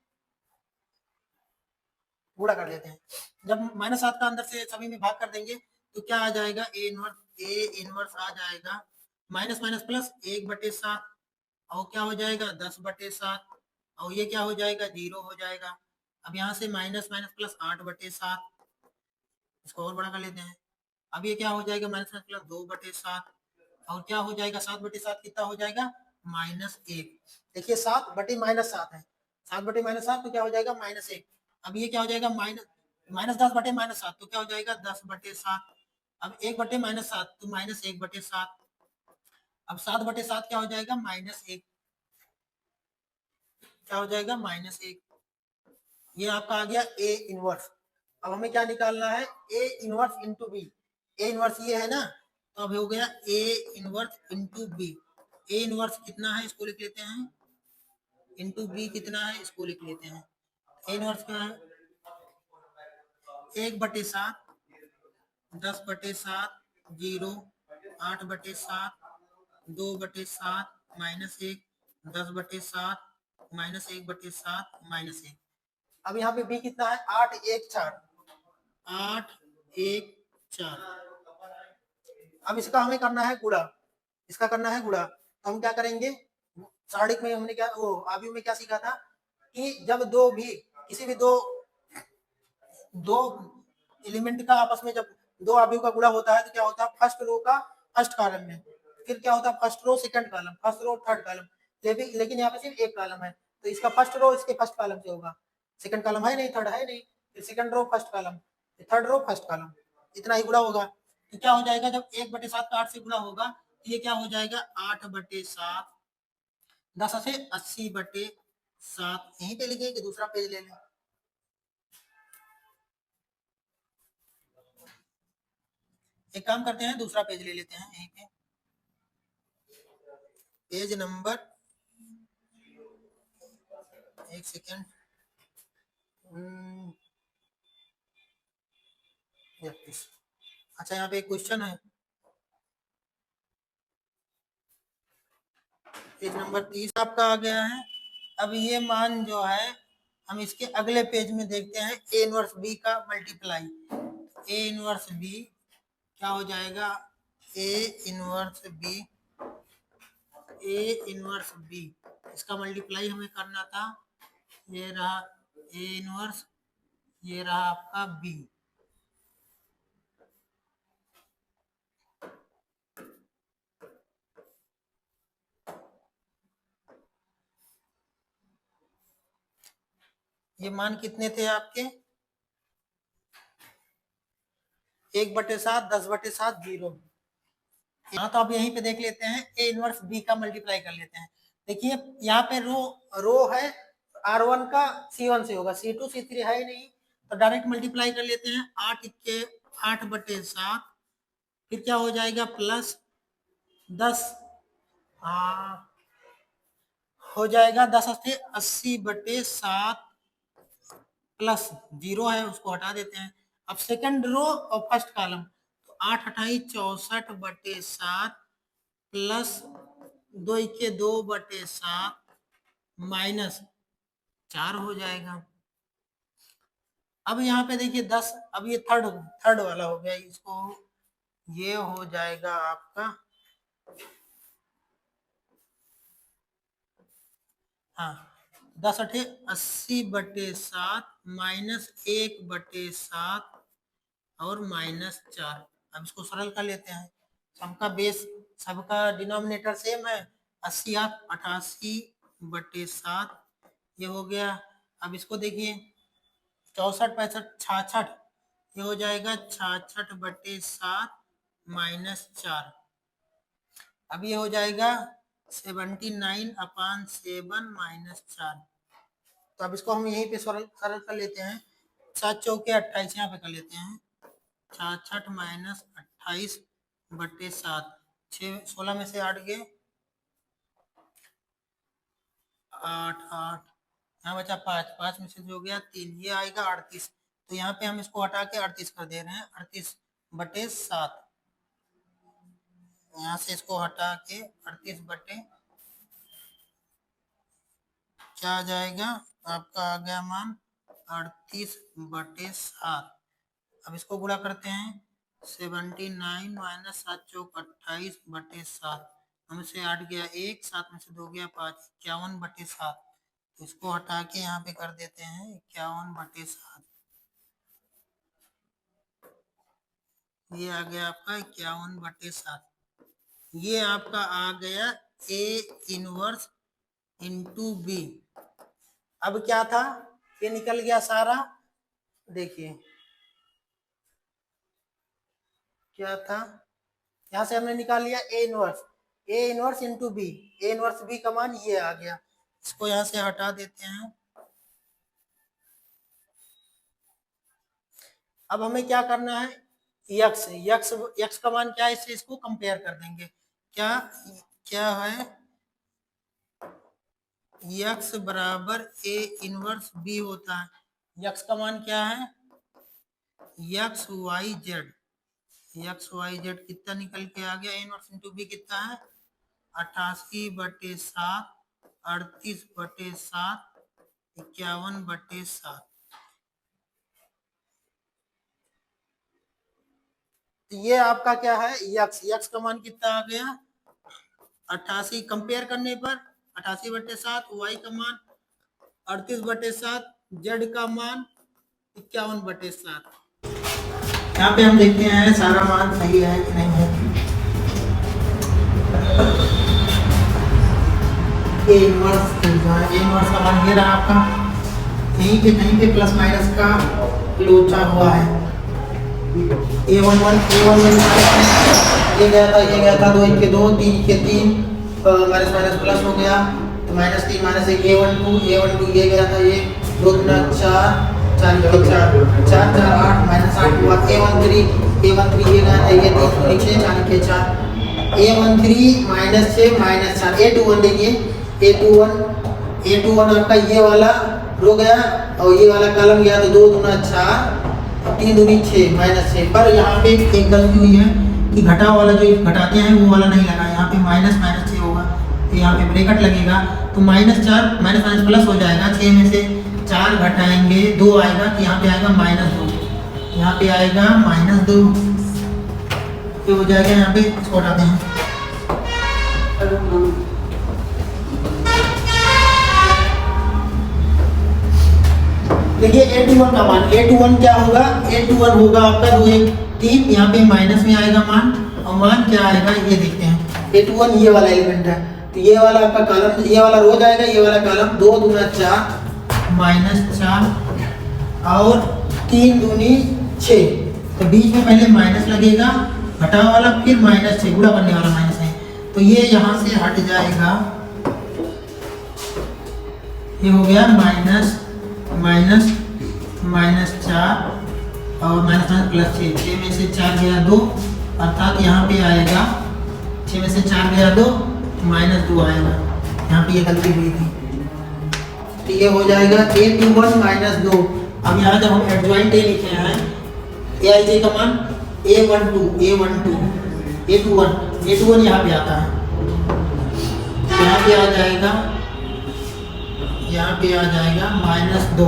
गुणा कर लेते हैं। जब -7 का अंदर से सभी में भाग कर देंगे तो क्या आ जाएगा, ए इनवर्स आ जाएगा माइनस माइनस प्लस 1/7, और क्या हो जाएगा 10/7, और ये क्या हो जाएगा 0 हो जाएगा। अब यहाँ से माइनस माइनस प्लस 8/7, इसको और बड़ा कर लेते हैं। अब ये क्या हो जाएगा माइनस माइनस प्लस 2/7, और क्या हो जाएगा 7/7 कितना हो जाएगा -1। देखिए 7 बटे -7 है, 7 बटे -7 तो क्या हो जाएगा -1। अब ये क्या हो जाएगा माइनस 10 बटे -7 तो क्या हो जाएगा 10/7। अब 1 बटे -7 तो -1/7। अब 7/7 क्या हो जाएगा -1, क्या हो जाएगा -1। ये आपका आ गया ए इनवर्स। अब हमें क्या निकालना है, A inverse into B. A inverse ये है ना, तो अब हो गया A inverse into B. A inverse कितना है इसको लिख लेते हैं, इंटू बी कितना है इसको लिख लेते हैं। ए इनवर्स क्या है 1/7, 10/7, 0, 8/7, 2/7, -1, 10/7, -1/7, -1। अब यहाँ पे बी कितना है 8 1 4, 8 1 4। अब इसका हमें करना है गुणा, इसका करना है गुणा। तो हम क्या करेंगे, सारणिक में हमने क्या वो आव्यूह में क्या सीखा था कि जब दो भी किसी भी दो एलिमेंट का आपस में जब दो आव्यूह का गुणा होता है तो क्या होता है, फर्स्ट रो का फर्स्ट कॉलम में, फिर क्या होता है first row second column, first row third column. लेकिन यहाँ पे सिर्फ एक कॉलम है तो इसका फर्स्ट रो इसके फर्स्ट कॉलम से होगा, सेकंड कॉलम है नहीं, थर्ड है नहीं, फिर second row first column, third row first column, इतना ही गुणा होगा। तो क्या हो जाएगा जब 1/7 का 8 से गुणा होगा तो ये क्या हो जाएगा 8/7, 10 से 80/7। यहीं पे लिखिए कि दूसरा पेज ले लें। एक काम करते हैं दूसरा पेज ले लेते हैं, यहीं पे पेज नंबर, एक सेकेंड, अच्छा यहाँ पे एक क्वेश्चन है, पेज नंबर 30 आपका आ गया है। अब ये मान जो है हम इसके अगले पेज में देखते हैं ए इनवर्स बी का मल्टीप्लाई। ए इनवर्स बी क्या हो जाएगा, A inverse B, A inverse B इसका मल्टीप्लाई हमें करना था। ये रहा ए इनवर्स, ये रहा आपका बी। ये मान कितने थे आपके 1/7, 10/7, 0। हाँ तो अब यहीं पे देख लेते हैं ए इनवर्स बी का मल्टीप्लाई कर लेते हैं। देखिए यहाँ पे रो है R1 का C1 से होगा, C2 C3 है ही नहीं, तो डायरेक्ट मल्टीप्लाई कर लेते हैं। 8/7, फिर क्या हो जाएगा प्लस 10, हाँ हो जाएगा 10 से 80/7 प्लस 0 है उसको हटा देते हैं। अब सेकंड रो और फर्स्ट कॉलम, तो 8 28 64/7 प्लस 2 के 2/7 -4 हो जाएगा। अब यहाँ पे देखिए 10, अब ये थर्ड थर्ड वाला हो गया, इसको ये हो जाएगा आपका, हाँ 10 अठे 80/7 -1/7 और -4। अब इसको सरल कर लेते हैं, सबका बेस सबका डिनोमिनेटर सेम है, 80 88/7 ये हो गया। अब इसको देखिए 64 65 66, ये हो जाएगा 66/7 -4। अब ये हो जाएगा 79/7 -4। तो अब इसको हम यहीं पे सरल सरल कर लेते हैं, 7 चौके 28 यहाँ पे कर लेते हैं, 66 -28/7, 16 में से 8 गए 8 8, यहाँ बचा 5, 5 में से जो गया 3, ये आएगा 38। तो यहाँ पे हम इसको हटा के 38 कर दे रहे हैं, 38/7। यहाँ से इसको हटा के 38 बटे क्या आ जाएगा आपका, आ गया मान 38/7। अब इसको गुणा करते हैं, 79 माइनस 7 चौक 28/7, हमसे 8 गया 1, 7 में से 2 गया 5, 51/7। तो इसको हटा के यहाँ पे कर देते हैं 51/7। ये आ गया आपका 51/7। ये आपका आ गया A इनवर्स इंटू बी। अब क्या था, ये निकल गया सारा, देखिए क्या था, यहां से हमने निकाल लिया A inverse into B, A inverse B का मान ये आ गया। इसको यहां से हटा देते हैं। अब हमें क्या करना है, यक्स का मान क्या है, इससे इसको कंपेयर कर देंगे। क्या है, यक्स बराबर ए इनवर्स बी होता है। यक्स का मान क्या है, यक्स वाई जेड कितना निकल के आ गया, ए इनवर्स इंटू बी कितना है 88/7, 38/7, 51/7। तो ये आपका क्या है, यक्स का मान कितना आ गया 88, कंपेयर करने पर 88/7, वाई का मान 38/7, जेड का मान 51/7। यहाँ पे हम देखते हैं सारा मान सही है कि नहीं है। ए इनवर्स का मान ये रहा आपका, कहीं पे प्लस माइनस का लोचा हुआ है। A11 ये गया था 2 के 2, 3 के 3, माइनस प्लस हो गया तो -3 -1 A12 ये गया था, ये 2 गुना 4 4 के 4 4 4 8 -8 हुआ। A13 ये गया था, ये 3 नीचे 4 के 4, A13 -6 -4। A21 देखिए, A21 आपका ये वाला रो गया और ये वाला कॉलम गया तो 2 गुना 4 3 दूनी 6 -6। पर यहाँ पे एक गलती हुई है कि घटा वाला जो घटाते हैं वो वाला नहीं लगा, यहाँ पे -6 होगा तो यहाँ पे ब्रैकेट लगेगा तो -4 माइनस प्लस हो जाएगा। 6 में से 4 घटाएंगे 2 आएगा तो यहाँ पे आएगा -2, यहाँ पे आएगा -2, ये हो जाएगा। यहाँ पे इसको हटाते हैं, देखिए A21 का मान, A21 क्या होगा, A21 होगा आपका 2 1 3, यहाँ पे माइनस में आएगा मान, और मान क्या आएगा ये देखते हैं। A21 ये वाला एलिमेंट है तो ये वाला आपका कॉलम, ये वाला रो जाएगा, ये वाला कॉलम 2 दूना 4 -4 और 3 दूनी 6, तो बीच में पहले माइनस लगेगा, घटा वाला फिर -6, गुणा करने वाला माइनस है तो ये यहाँ से हट जाएगा, ये हो गया -4 और +6, 6 में से 4 गया 2, अर्थात यहाँ पे आएगा 6 में से 4 गया 2 -2 आएगा, यहाँ पे ये गलती हुई थी तो ये हो जाएगा A21 -2। अब यहाँ जब हम एडजॉइंट ए लिखे हैं, Aij का मान A21 यहाँ पे आता है, यहाँ पे आ जाएगा, -2,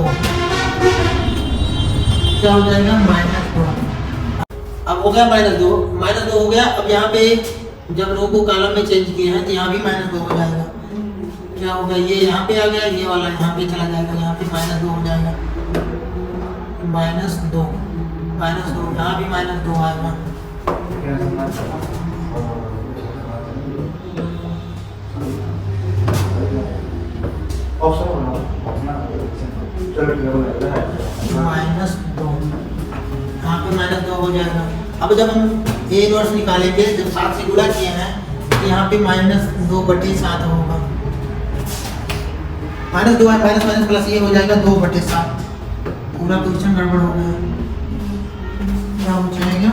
क्या हो जाएगा -2। अब हो गया -2 हो गया। अब यहाँ पे जब रो को कॉलम में चेंज किए हैं तो यहाँ भी -2 हो जाएगा, क्या होगा, ये यहाँ पे आ गया, ये वाला यहाँ पे चला जाएगा, यहाँ पे -2 हो जाएगा, -2 यहाँ भी -2 आएगा। -2 यहाँ पे -2 हो जाएगा। अब जब हम A इनवर्स निकालेंगे, जब 7 से गुणा किए हैं तो यहाँ पे -2/7 होगा, -2 माइनस प्लस ये हो जाएगा 2/7, पूरा क्वेश्चन गड़बड़ हो गया, क्या हो जाएगा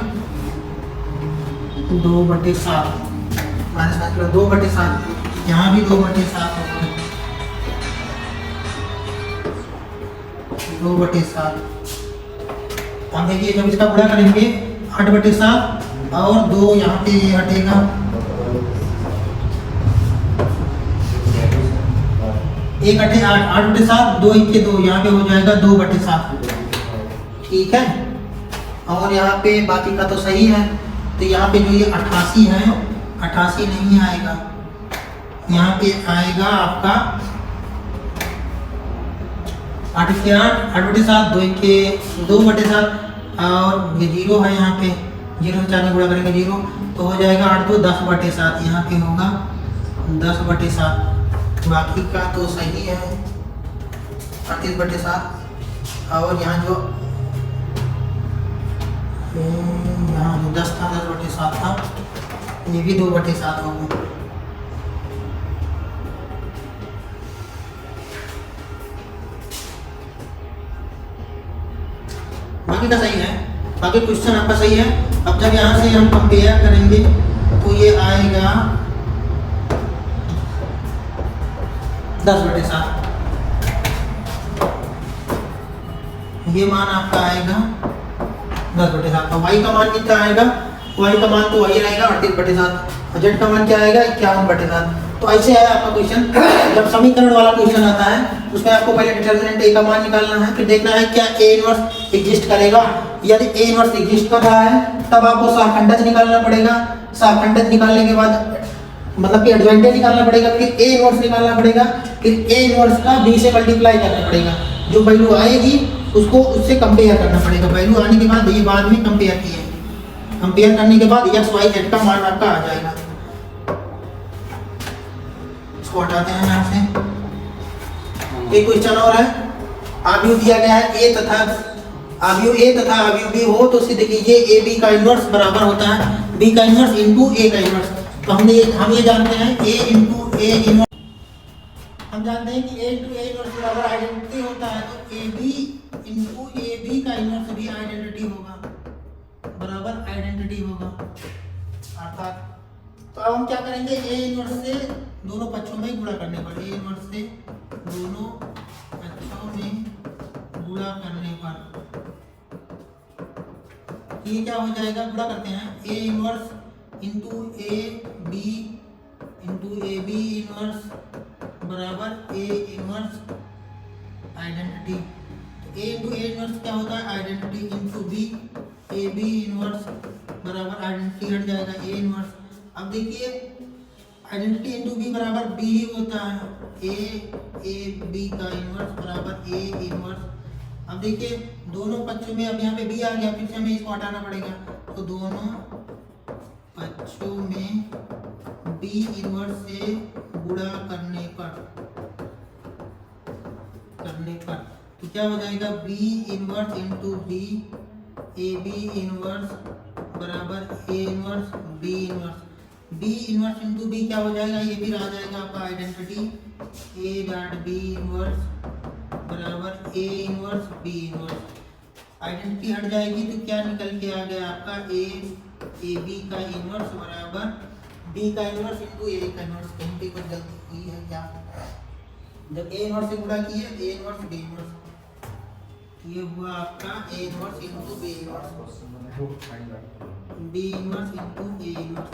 2/7 माइनस 2/7, यहाँ भी 2/7 होगा, 2/7। अब देखिए जब इसका गुणा करेंगे 8/7 और 2 यहाँ पे ये हटेगा 1/8, 8/7, 2 1 2, यहाँ पे हो जाएगा 2/7। ठीक है, और यहाँ पे बाकी का तो सही है। तो यहाँ पे जो ये 88 है, 88 नहीं आएगा, यहाँ पे आएगा आपका 8/8, 8/7, 2 1 2/7, और ये 0 है, यहाँ पे 0 से 4 में गुणा करेंगे 0, तो हो जाएगा 8 2 10/7, यहाँ पे होगा 10/7। बाकी का तो सही है 38/7, और यहाँ जो 10 था 10/7 था, ये भी 2/7 होगा। बाकी का सही है, बाकी क्वेश्चन आपका सही है। अब जब यहाँ से हम कंपेयर करेंगे तो ये आएगा 10/7, ये मान आपका आएगा 10/7। तो y का मान कितना आएगा, y का मान तो वही रहेगा 38/7, और z का मान क्या आएगा 51/7। तो ऐसे है आपका क्वेश्चन। जब समीकरण वाला क्वेश्चन आता है उसमें आपको पहले डिटर्मिनेंट a का मान निकालना है, फिर देखना है क्या a इनवर्स एग्जिस्ट करेगा। यदि a इनवर्स एग्जिस्ट कर रहा है तब आपको सहखंडज निकालना पड़ेगा। सहखंडज निकालने के बाद मतलब कि एडजॉइंट निकालना पड़ेगा, फिर a इनवर्स निकालना पड़ेगा, फिर a इनवर्स का b से मल्टीप्लाई करना पड़ेगा। जो वैल्यू आएगी उसको उससे कंपेयर करना पड़ेगा। वैल्यू आने के बाद ये बाद में कंपेयर किए, कंपेयर करने के बाद x y z का मान आपका आ जाएगा। इसको हटाते हैं यहाँ से। एक क्वेश्चन और है, आव्यूह दिया गया है a तथा आव्यूह b हो तो सिद्ध कीजिए a b का इनवर्स बराबर होता है b का इनवर्स इनटू a का इनवर्स। तो हम ये जानते हैं a इनटू a इनवर्स, हम जानते हैं कि a इनटू a इनवर्स बराबर आइडेंटिटी होता है। तो ab इनटू ab का इनवर्स भी आइडेंटिटी होगा, बराबर आइडेंटिटी होगा अर्थात। तो अब हम क्या करेंगे, a इनवर्स से दोनों पक्षों में गुणा करने पर, a इनवर्स से दोनों पक्षों में गुणा करने पर ये क्या हो जाएगा, गुणा करते हैं a inverse into a b inverse बराबर a इनवर्स आइडेंटिटी। तो a इंटू a इनवर्स क्या होता है, identity into b, a b inverse बराबर आइडेंटिटी हट जाएगा a इनवर्स। अब देखिए आइडेंटिटी इंटू b बराबर b ही होता है, a b का इनवर्स बराबर a इनवर्स। अब देखिए दोनों पक्षों में, अब यहाँ पे b आ गया, फिर से हमें इसको हटाना पड़ेगा। तो दोनों पक्षों में b इनवर्स से गुणा करने पर तो क्या हो जाएगा, b inverse into b, A B inverse बराबर a inverse b inverse. b inverse into b क्या हो जाएगा, ये भी आ जाएगा आपका identity a dot b inverse बराबर a inverse b inverse. Identity हट जाएगी तो क्या निकल के आ गया आपका a b का इनवर्स बराबर b का इनवर्स इंटू a का इनवर्स। कहीं पे कुछ गलती हुई है क्या, जब a इनवर्स से गुणा किए a इनवर्स b इनवर्स, ये हुआ आपका a inverse into b inverse, b inverse into a inverse.